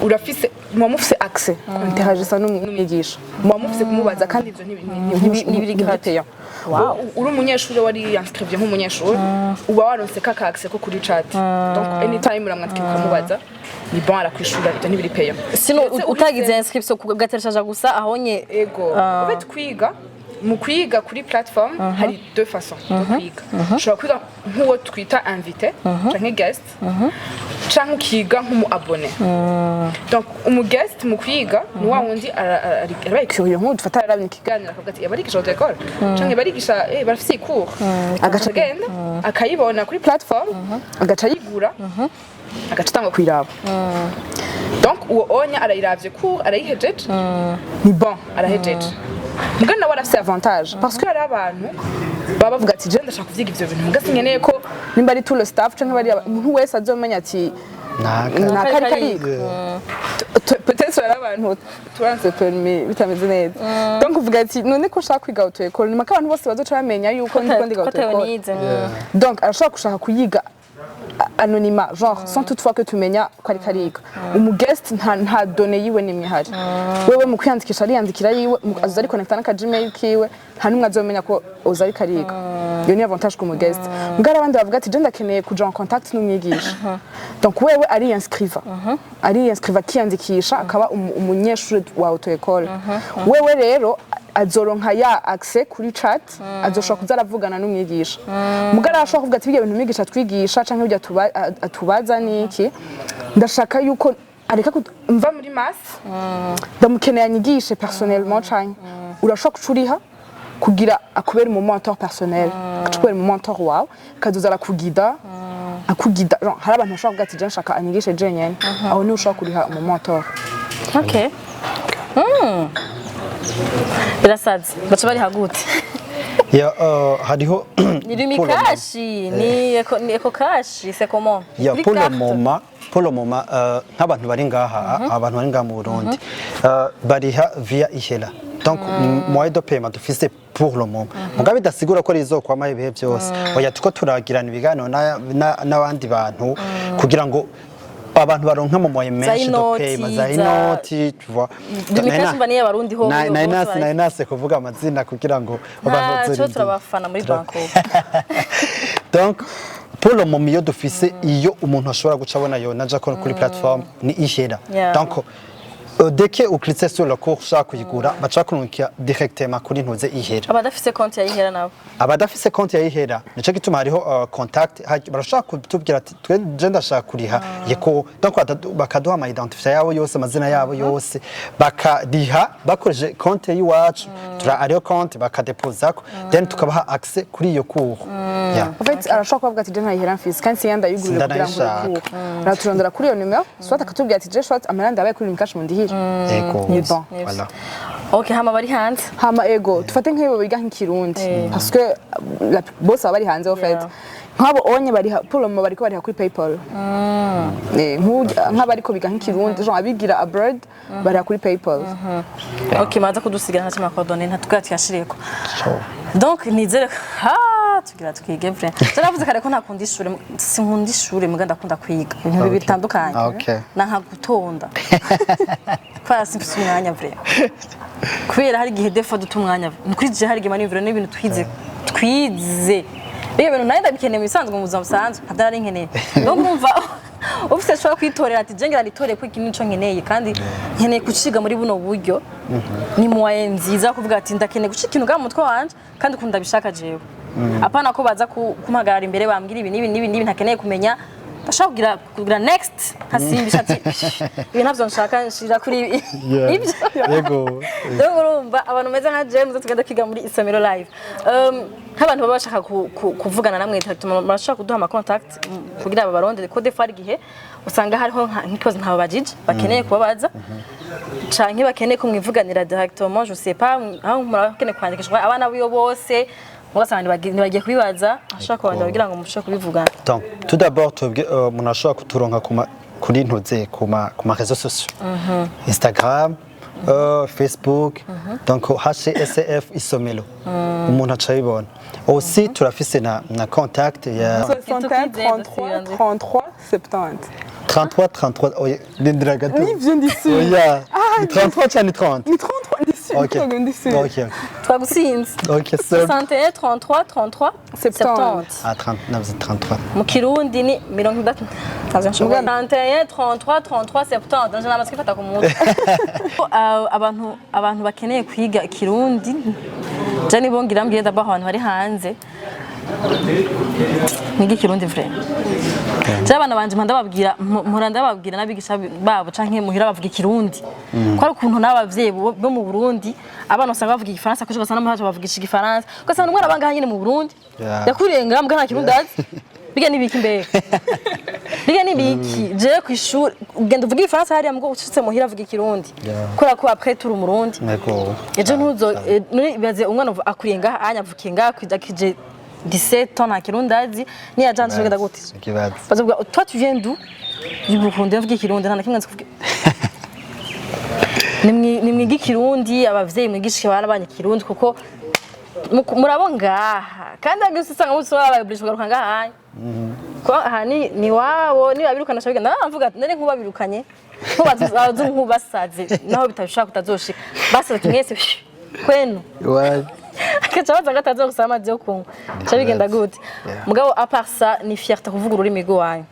urafise mufise accès interagisa n'umwigisha mufise kumubaza kandi ivyo ntibiri grataya uri umunyeshuri wari yanscrivye nk'umunyeshuri uba waronse ka accès ko kuri chat donc anytime uramwandikira ukamubaza ni bon arakwishura ivyo ntibiri paya sino utagize inscription kugatereshaje gusa ahonye ego ufite kwiga mu kwiga kuri platform hari deux façons de kwiga ushobora kwiga nk'uwo twita invité canke guest canke ukiga nk'umu abonné donc umu guest mu kwiga ni wa wundi arabaye curieux nk'uwo dufata arabye ikiganiro akavuga ati abarigisha auto école canke barigisha barafise cours agaca agenda akayibona kuri platform agaca yigura agaca atanga kwiraba donc uwo onya arayiravye cours arayihejeje ni bon arahejeje mugana nawe arafise avantage parce que hari abantu baba bavuga ati je ndashaka kuvyiga ivyo bintu mugasi nkeneye ko nimba ari tout le staff canke bari umuntu wese azomenya ati nakari peut-être ari abantu turanse permis bitameze neza donc uvuga ati none ko ushaka kwiga auto école nimaka abantu bose bazoca bamenya yuko ndiko ndiga auto école donc arashaka gushaka kuyiga anonymat genre sans toutefois que tumenya ko ari kariga umu guest nta données yiwe nimwe hari wewe mu kwiyandikisha ariyandikira yiwe azari connecta na Gmail kiwe nta numwe azomenya ko uzari kariga iyo ni avantage ku mu guest mugara abandi bavuga ati je ndakeneye kuja en contact n'umwigisha donc wewe ari inscriva kiyandikisha akaba umunyeshuri wa auto école wewe rero azoronka ya accès kuri chat azoshobora kuza aravugana n'umwigisha mugara ashobora kuvuga ati bijya bintu umwigisha twigisha canke bijya atubaza niki ndashaka yuko areka mva muri mass ndamukeneye anyigishe personnellement canke urashobora kucuriha kugira akubera mu mentor personnel akubera mu mentor wawe kazoza arakugida akugida hari abantu bashobora kuvuga ati je nshaka anyigishe je nyene aho ni ushobora kuriha mu mentor okay birasaze baca bari hagute ya hariho ni mikashi ni eko kashi c'est comment ya pour le moment nk'abantu bari ngaha abantu bari ngaha mu Burundi bariha via ihera donc moyen de paiement dufise pour le moment mugabe dasigura ko rizokwama ibihe byose oya tuko turagirana ibiganiro n'abandi bantu kugira ngo abantu baronka mu moyen menshi do paiement za inoti tu vois mikashi mbaniye abarundi ho nase kuvuga amazina kugira ngo abantu cyo turabafana muri banko donc pour le moment iyo dufise iyo umuntu ashobora guca abona yo naja kuri platform ni ihera donc dès que uklitse sur le cours ushaka kuyigura baca kunukira directement kuri ntuze ihera abadafise konti ya ihera nabo abadafise konti ya ihera nico gituma hariho contact barashaka kutubwira ati twe je ndashaka kuriha yeko donc bakaduha ama identifier yabo yose amazina yabo yose bakariha bakoresheje konti yiwacu tura ariyo konti bakadepozako then tukabaha access kuri iyo cours en fait arashaka kuvuga ati je nta ihera mfise kandi siyanda yigurira kugira ngo raturondera kuri iyo numero soit akatubwira ati je soit amaranda abaye kuri mikashi mundi ego bon voilà okay hama bari hanze hama ego tufate nk'ibo biga nk'ikirundi parce que la boss bari hanze en fait nk'abo onye bari pour le moment bariko bari kuri PayPal nk'abariko biga nk'ikirundi genre abigira abroad bari kuri PayPal okay maza kudusigira nta cyama kodone ntatubwira tuyashireko donc nizere tugira twige vrai turavuze kare ko ntakunda ishure sinkunda ishure muga ndakunda kwiga ibintu bitandukanye nanka gutonda kwa simfise umwanya vrai kubera hari gihe defo dutumwanya nkurije hari gihe manivre n'ibintu twize iyo bintu nayo ndabikeneye bisanzwe mu buzima busanzwe ntadarari nkeneye no kumva ufite shwa kwitorera ati jengera nitore ko iki nico nkeneye kandi nkeneye kuciga muri buno buryo ni muwaye nziza kuvuga ati ndakeneye gucika ikintu ga mutwe wanje kandi kunda bishaka jewe apana ko baza kumpagarara imbere bambwira ibi ntakeneye kumenya bashaka kugira next hasimbisha ati ibi navyo nshaka nshira kuri ibyo yego donc urumva abantu meze nka James tugenda kwiga muri Isomero live nk'abantu baba bashaka kuvugana namwe turashaka kuduha ama contact kugira abaronde ko defari gihe usanga hariho nk'ikoze ntabo bajije bakeneye kubabaza canke bakeneye kumwivuganira directement je sais pas aho murakeneye kwandikishwa abana biyo bose mwasanga bagiye kubibaza ashaka kwandika kugira ngo mushe kubivugana donc tout d'abord umuntu ashaka kuturonka kuri ntuze ku ma réseaux sociaux Instagram Facebook donc HCSF isomelo umuntu aca bibona aussi turafise na contact ya 61 33 33 70 33 33 oya ndindira gato oui viens d'ici oya ni 33 cyane 30 ni 33 d'ici OK twagusinze OK so 61 33 33 70 ah 30 navuze 33 mu kirundi ni 60 31 33 33 70 nje namatwi fata ku mutwe abantu bakeneye kwiga kirundi je ni bongira mbye d'abord abantu bari hanze mwige kirundi vrai abana banje ndababwira ndababwira n'abigisha babo canke muhira bavuga ikirundi ko ari ukuntu n'abavyeyi bo mu Burundi abana usanga bavuga igifaransa kuko usanga n'abaje bavugisha igifaransa ugasanga umwana banga nyine mu Burundi yakuriye ngambwa nta kirundi azi biga nibiki mbere biga nibiki je ku ishuri ugenda uvuga igifaransa hariya mugo ucitse muhira avuga ikirundi kora ko après turi umurundi ejo ntuzo bibaze umwana akuriye ngaha anyavukiye ngaha kije 17 ans na kirundi azi ni agence je genda gute parce que toi tu viens d'où du Burundi avuga ikirundi nta kimwe nzi ni mwigi kirundi abavyeyi mwigisha barabanye kirundi kuko murabo ngaha kandi agise usanga muso babaye kugaruka ngaha ko aha ni wabo ni babirukana shabige ndavuga none nkubabirukanye nkubaza nkubasaze naho bitabishaka kutazoshika basaze mwese kwenu akacabaza ngatazo gusama amazi yo kunywa cyabigenda gute mugabo a part ça ni fierté kuvuga ururimi rwanyu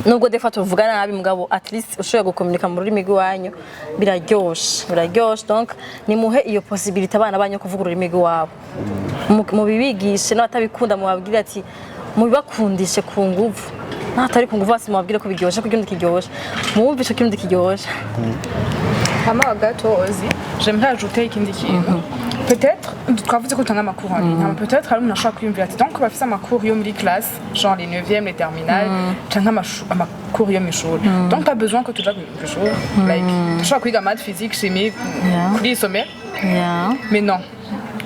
nubwo defa tuvuga nabi mugabo at least ushoboye gukomunika mu rurimi rwanyu biraryoshe donc ni muhe iyo possibilité abana banyu kuvuga ururimi rwabo mu bibigishe n'abatabikunda mu babwira ati mu bibakundishe ku nguvu natari ku nguvu basi mu babwire ko biryoshe ko kirundi kiryoshe muwumve ico kirundi kiryoshe Hama gato ozi j'aimerais ajouter ikindi kintu peut-être twavuze ko tanga amakuru en ligne peut-être hari umuntu ashaka kwiyumvira ati donc bafise amakuru yo muri classe genre les 9e les terminales canke amakuru yo mw'ishuri donc pas besoin que tuja mw'ishuri like dushobora kwiga maths physique chimie kuri isomero mais non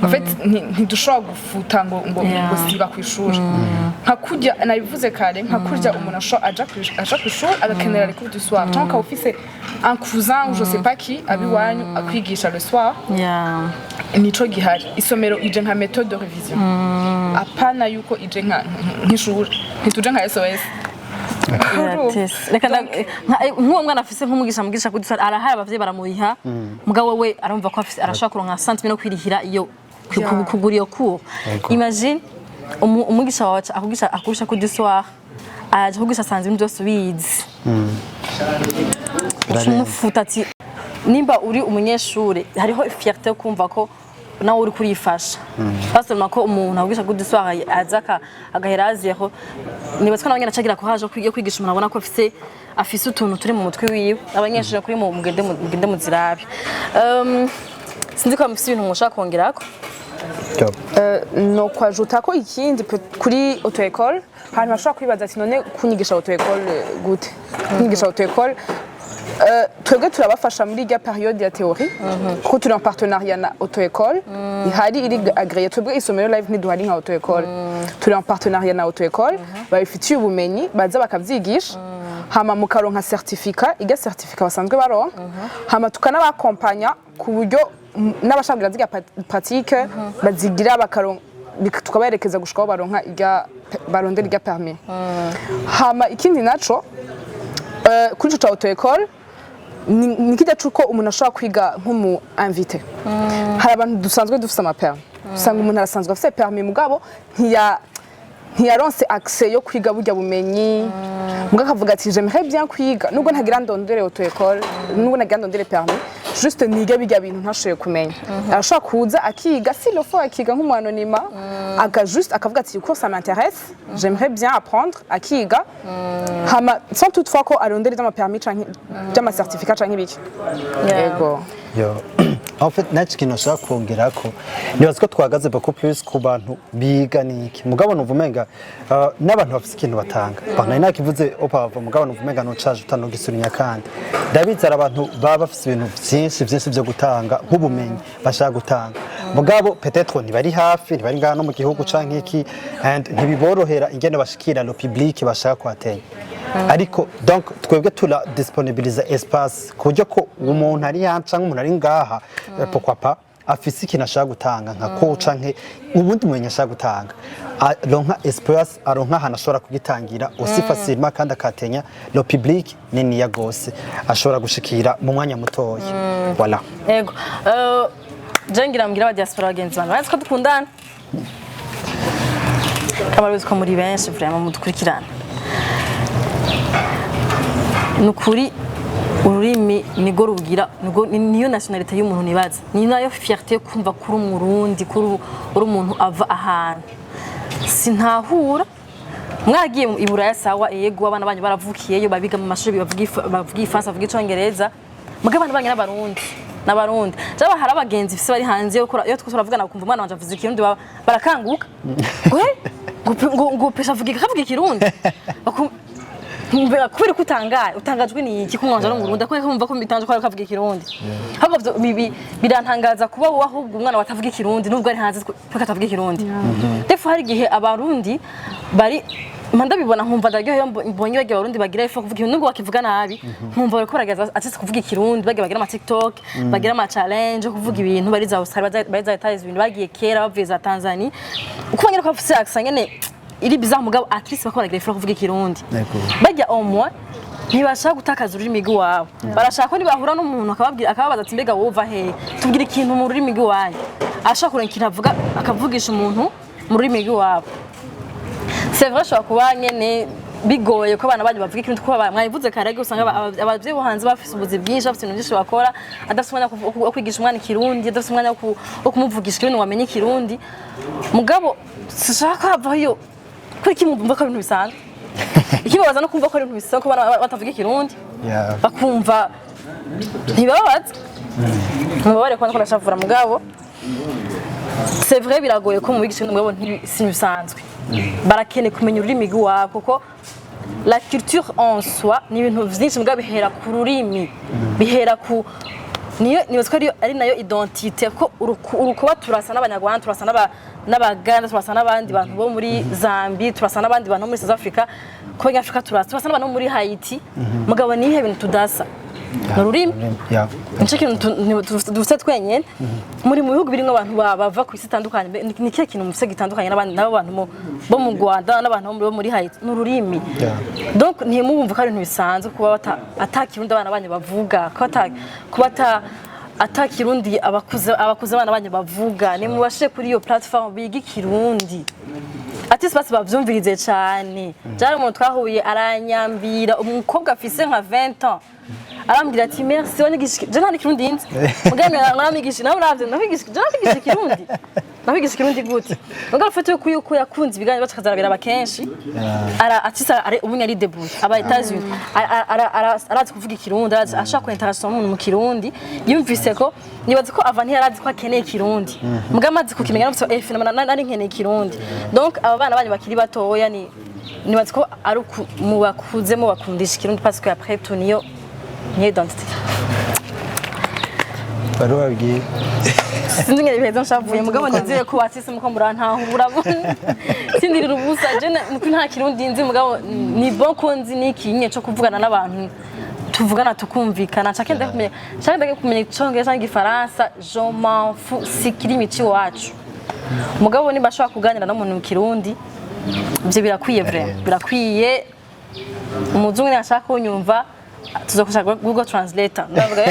en fait ntidushobora gufuta ngo siba ku ishuri nka kurya nabivuze kare nka kurya umuntu aja ku ishuri agakenera les cours du soir donc ufise un cousin ou je sais pas qui abiwanyu akwigisha le soir nico gihari isomero ije nka méthode de révision apana yuko ije nk'ishuri ntituje nka SOS nk'uwo mwana afise nk'umugisha kudusara arahari abavyeyi baramuyiha mugabo we arumva ko arashaka kuronka sentiment no kwirihira iyo kugura iyo cours imagine umugisha wawe akugisha ku du soir aje kugisha sanze ibintu byose ubizi umufuta ati nimba uri umunyeshuri hariho fierté yo kumva ko nawe uri kurifasha basoma ko umuntu avugisha good soir azaka agaheraziyeho nibatswe n'abanyana cagira ko haje kwigisha umuntu abona ko afise utuntu turi mu mutwe wiwe abanyeshuri kuri mu mugende muzirabe sinzi ko mufise ibintu mushaka kongerako no kwajuta ko ikindi kuri auto école hanyuma ashaka kwibaza ati none kunyigisha auto école gute kunyigisha auto école twebwe turabafasha muri ya periode ya théorie kuko turi en partenariat na auto école ihari iri agréé twebwe isomero live ntiduhari nka auto école turi en partenariat na auto école babifitiye ubumenyi baza bakavyigisha hama mukaronka certificat iga certificat basanzwe baronka hama tukanabakompanya ku buryo n'abashaka ziga pratique bazigira bakaronka tukaberekeza gushikaho baronka barondera iga permis hama ikindi naco kuri ico auto école nikijya cuko umuntu ashobora kwiga nk'umu invité hari abantu dusanzwe dufise ama permis usanga umuntu arasanzwe afise permis mugabo ntiyaronse accès yo kwiga burya bumenyi mbwa akavuga ati j'aimerais bien kwiga nubwo ntagira ndondere auto école nubwo nagira ndondere permis juste niga bijya bintu ntashoboye kumenya arashaka kuza akiga si le faut akiga nk'umwanonima aka juste akavuga ati ko ça m'intéresse j'aimerais bien apprendre akiga hama sans toutefois ko arondere dans ma permis canke dans certificat canke biki yego yo en fait natwe kintu nashaka kongerako nibaza ko twagaze beaucoup plus ku bantu biga niki mugabo nuvumenga n'abantu bafite ikintu batanga bana nakivuze opava mugabo nuvumenga no charge utanogisurinya kandi David zara abantu baba bafite ibintu byinshi byo gutanga nk'ubumenyi bashaka gutanga mugabo peut-être ntibari hafi ntibari ngaha no mu gihugu canke iki and ntibiborohera ingene bashikira le public bashaka kwatenya ariko donc twebwe tura disponibiliser espace kuburyo ko umuntu ari hanze canke umuntu ari ngaha pourquoi pas afise ikintu ashaka gutanga nka ko canke ubundi mwenye ashaka gutanga aronka espace aronka ahantu ashobora kugitangira aussi facilement kandi akatenya le public nini ya gose ashobora gushikira mu mwanya mutoya voilà yego jengira mbwira aba diaspora bagenzi bantu bazi ko dukundana kabaruzi ko muri benshi vraiment mudukurikirana nukuri ururimi nigo rugira niyo nationalité y'umuntu nibaza ni nayo fierté yo kumva kuri umurundi kuri uri umuntu ava ahantu sintahura mwagiye iburaya sawa yego abana banyu baravukiyeyo babiga mu mashuri bavuga ifaransa bavuga icongereza mugabo abana banyu n'abarundi jaba hari abagenzi bise bari hanze yo turavugana kumva umwana wanje avuze ikirundi barakanguka ngo pesha avuga ikirundi kubera ko utangajwe ni iki kumwanje ari umurundi akwiye kumva ko bitanje ko akavuga ikirundi ahubwo birantangaza kuba ahubwo umwana watavuga ikirundi nubwo ari hanze ko atavuga ikirundi defu hari gihe abarundi bari manda bibona nkumva ndaryohe mbonye bagiye abarundi bagira ifa kuvuga ikirundi nubwo bakivuga nabi nkumva bariko baragaza atse kuvuga ikirundi bagira ama TikTok bagira ama challenge kuvuga ibintu bari za Australia bari za Etazi ibintu bagiye kera bavuye za Tanzania uko banyera ko afise accent nyene iri bizarre mugabo atlist bakora ifa kuvuga ikirundi bajya au moins ntibashaka gutakaza ururimi rw'iwabo barashaka ko nibahura n'umuntu akababaza ati mbega wova he tubwira ikintu mu rurimi rw'iwanyu ashaka kurenga ikintu avuga akavugisha umuntu mu rurimi rw'iwabo c'est vrai shaka kuba nyene bigoye ko abana banyu bavuga ikintu ko mwabivuze karege usanga abavyeyi bo hanze bafise ubuzi bwinshi bafise ibintu byinshi bakora adafise umwanya wo kwigisha umwana ikirundi adafise umwanya wo kumuvugisha ikirundi wamenye ikirundi mugabo sishaka havayo kuri kimumva ko ibintu bisanzwe ikibabaza no kumva ko ari ibintu bisanzwe ko batavuga ikirundi bakumva ntibabaza mubabare ko ndashavura mugabo c'est vrai biragoye ko mubigisha mugabo ntibisanzwe barakene kumenya ururimi rw'iwabo kuko la culture en soi ni ibintu vyinshi mugabo bihera ku rurimi bihera ku niyo nibazwa ari nayo identité ko urukuba turasa n'abanyarwanda turasa n'abaganda turasa n'abandi bantu bo muri Zambie turasa n'abandi bantu muri South Africa ko Afrika turasa n'abantu muri Haiti mugabo ni ibintu tudasa n'ururimi nico kintu dufite twenyene muri mu bihugu birimwe abantu bava ku isi itandukanye ni kihe kintu mufite gitandukanye n'abandi nabo bantu bo mu Rwanda n'abantu bo muri Haiti n'ururimi donc ntimubumva ko ari ibintu bisanzwe kuba atakirundi abana banyu bavuga kuba atakirundi abakuze abana banyu bavuga ni mubashe kuri iyo platform biga ikirundi ati space bavyumvirize cyane jara umuntu twahuye aranyambira umukobwa afise nka 20 ans arambwira ati merci wanyigisha je nta kirundi nzi mugame namigisha nawe uravye nabigisha ikirundi nabigisha ikirundi gute mugabo fete yuko yakunze ibiganye bakazarabira abakenshi atisa ubunya ari debut aba Etazi arazi kuvuga ikirundi ashaka ko interaction mu kirundi yumvise ko nibaze ko avant yarazi ko akeneye ikirundi mugabo amazi kukimenya no nari nkeneye ikirundi donc aba bana banyu bakiri batoya nibaze ko ari mu bakuzemo bakundisha ikirundi parce que après tout niyo identité barubabwiye sinzi ngene biheza nshavuye mugabo ndizeye ko watise muko murantahura sindirira ubusa je nta kirundi nzi mugabo ni bon ko nzi n'ikinye cyo kuvugana n'abantu tuvugana tukumvikana nshaka kumenya icongereza cyangwa igifaransa je m'en fous sikiri imici wacu mugabo ni bashaka kuganira n'umuntu mu kirundi byo birakwiye vraiment birakwiye umuzungu nashaka kunyumva tuzokusha Google Translator ndavuga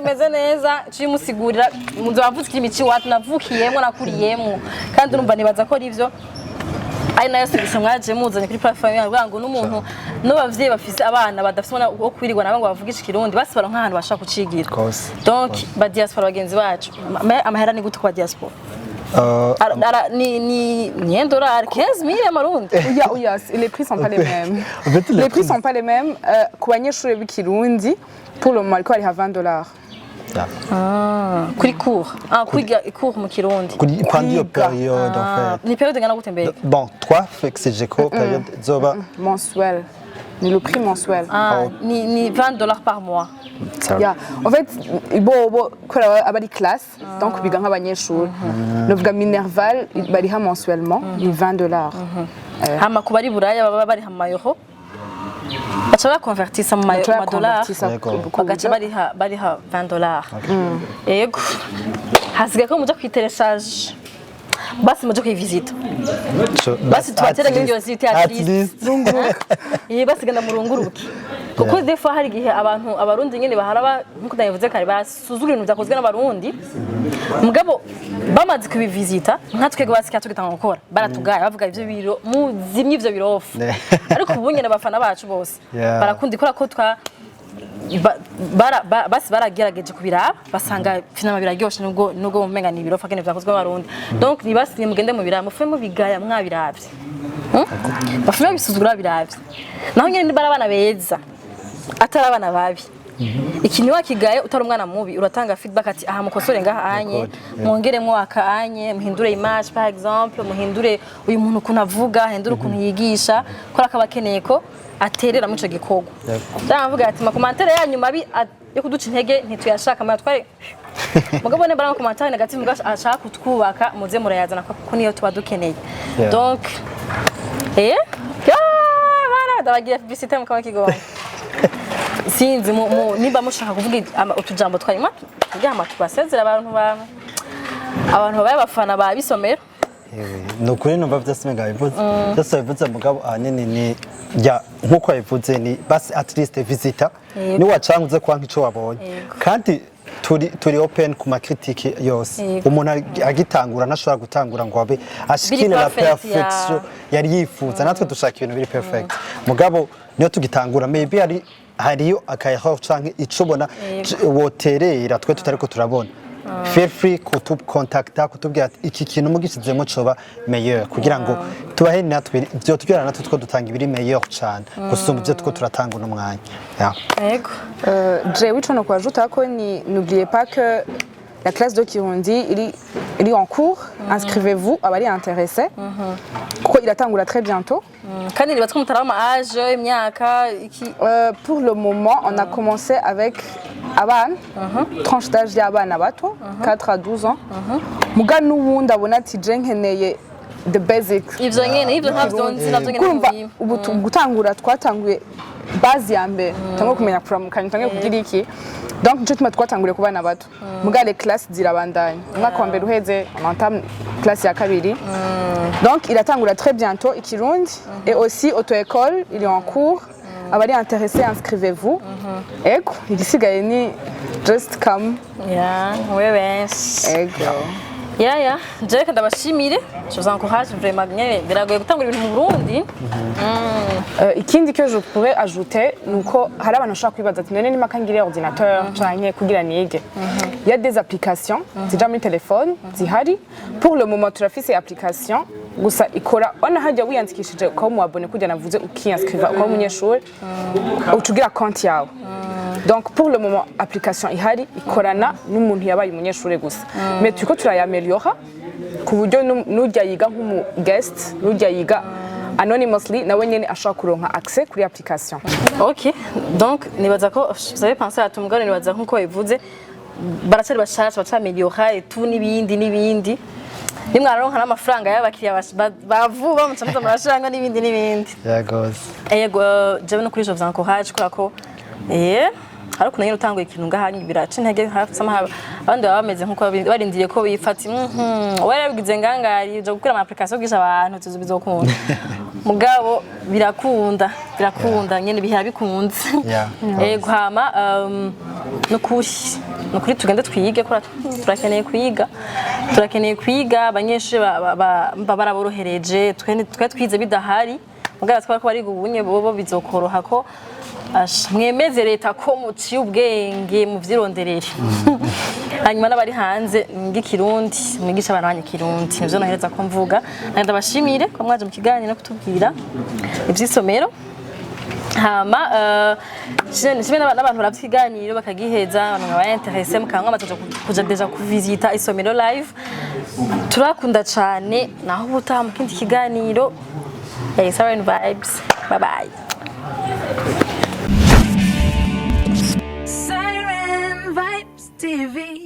meze neza cimusigurira munzo bavuze imici watu navukiyemo nakuriyemo kandi urumva nibaza ko rivyo ari nayo solution mwaje muzanye kuri platform yawe ngo n'umuntu no bavyeyi bafise abana badafite umwana wo kwirirwa nabo ngo bavugisha ikirundi basi baronka ahantu bashaka kucigira donc ba diaspora bagenzi bacu amahera ni gute kwa diaspora ni $1 15,000 Marundi. Oui, les prix sont pas les mêmes. Les prix sont pas les mêmes. Kubanyeshuri b'ikirundi pour le moment ko ari $20. Kuri cours. Kwiga cours mu kirundi. Kuri iyo période en fait. Ni période ngana gute mbere? Bon, 3 fait que c'est ko période zoba mensuel. ni le prix mensuel. ni $20 par mois. Yeah. En fait kubera aba ari classe donc biga nk'abanyeshuri novuga Minerval bariha mensuellement ni $20. Hama kuba ari buraya baba bari hamayoho baca bakonvertisa mu madolari bagaca bariha $20. Yego hasigaye ko muja kwitereshaje basi muje kwivisita basi tubatera ng'iryo zite at least basigana murunguruke kuko des fois hari gihe abarundi nyene baharaba nkuko ndabivuze kare basuzugura ibintu byakozwe n'abarundi mugabo bamaze kubivisita nkatwege basika tugitanga gukora baratugaya bavuga ivyo biro muzimye ivyo birofu ariko ubunyene abafana bacu bose barakundi kora ko twa basi baragerageje kubiraba basanga finama biraryoshe nubwo mumenga ni ibirofa kene vyakozwe n'abarundi donc nibasi mugende mu biraba mufe mu bigaya mwabiravye bafuna bisuzugura biravye naho nyene ni barabana beza atari abana babi ikintu wakigaye utari umwana mubi uratanga feedback ati aha mukosore ngaha anye mwongeremo akaanye muhindure image par exemple muhindure uyu muntu kunavuga hindure ukuntu yigisha kora akabakeneye ko aterera mu cyo gikorwa ndavuga ati makomantere yanyu mabi yo kuduca intege ntituyashaka mara twari mugabo ne baranga komantere negative mugasha ashaka kutwubaka muze murayazana ko niyo tuba dukeneye donc ndabagira publicité mu kama kigo sinzi niba mushaka kuvuga utujambo twanyuma kuryama tubasezera abantu babaye abafana ba bisomero nukuri numva vyasimenga bivuze byose bivuze mugabo ahanini ni nkuko bivuze ni basi at least visitor ni wacanguze kwanka ico wabonye kandi turi open ku makritike yose umuntu agitangura nashobora gutangura ngo abe ashikire la perfection yari yifuza natwe dushaka ibintu biri perfect mugabo niyo tugitangura maybe hariyo akayaho canke icubona woterera twe tutariko turabona feel free contacta kutubwira iki kintu mugishizemo coba meilleur kugira ngo tubahe natwe byo tubyara natwe two dutanga ibiri meilleur cyane gusumba ibyo two turatanga uno mwanya yego je wico no kwajuta ko ni n'oubliez pas que la classe de Kirundi il est en cours inscrivez-vous abari intéressés kuko iratangura très bientôt kandi nibatwe mutarama âge imyaka iki pour le moment on a commencé avec abana tranche d'âge y'abana bato 4 à 12 ans muga n'ubundi abona ati je nkeneye the basics ivyo nyene ivyo ntavyonzi navyo nyene ubu gutangura twatanguye base ya mbere tango kumenya kuramukanya tango kugira iki donc nico tuma twatanguriye ku bana bato muga les classes zirabandanya umwaka wa mbere uheze on entame classe ya kabiri donc il atangura très bientôt ikirundi et aussi auto-école il est en cours abari intéressés inscrivez-vous ego igisigaye ni just come ego je ndabashimire je vous encourage vraiment biragoye gutangura ibintu mu Burundi ikindi que je pourrais ajouter nuko hari abantu bashaka kwibaza ati none nimaka ngire ordinateur canke kugira nige il y a des applications zija muri telefone zihari pour le moment turafise application gusa ikora ona hajya wiyandikishije ko mu abone kujya navuze ukinscriva ko umunyeshuri utugira compte yawe donc pour le moment application ihari ikorana n'umuntu yabaye umunyeshuri gusa mais turiko turayameliora ku buryo n'ujya yiga nk'umu guest n'ujya yiga anonymously nawe nyene ashaka kuronka accès kuri application. OK donc nibaza ko vous avez pensé à tumugane nibaza nkuko bivuze baracari bashaka bacameliora et tout nibindi nimwararonka n'amafaranga y'abakiriya bavuba mu cyamza murashanga nibindi yego je no kuri je vous encourage kurako ariko nanye utanguye ikintu ngahanyu biraca intege hafi sama abandi bameze nkuko barindiriye ko bifata warabigize ngangari uje gukora ama application gisha abantu tuzobizokunda mugabo birakunda nyene bihera bikunze yego hama nukuri tugende twiyige ko turakeneye kwiga abanyeshuri baraborohereje twe twize bidahari mugabo twako bari gubunye bobo bizokoroha ko mwemeze leta ko muciye ubwenge mu vyironderere hanyuma n'abari hanze ng'ikirundi mwigisha abantu b'Ikirundi nivyo nohereza ko mvuga ndabashimire ko mwaje mu kiganiro no kutubwira ivy'isomero hama nshimye n'abantu baravyiganiro bakagiheza abantu baba intéressé mukanwa bataje kuja deja kuvisita isomero live turakunda cyane naho ubutaha mu kindi kiganiro Saran Vibes bye bye. TV.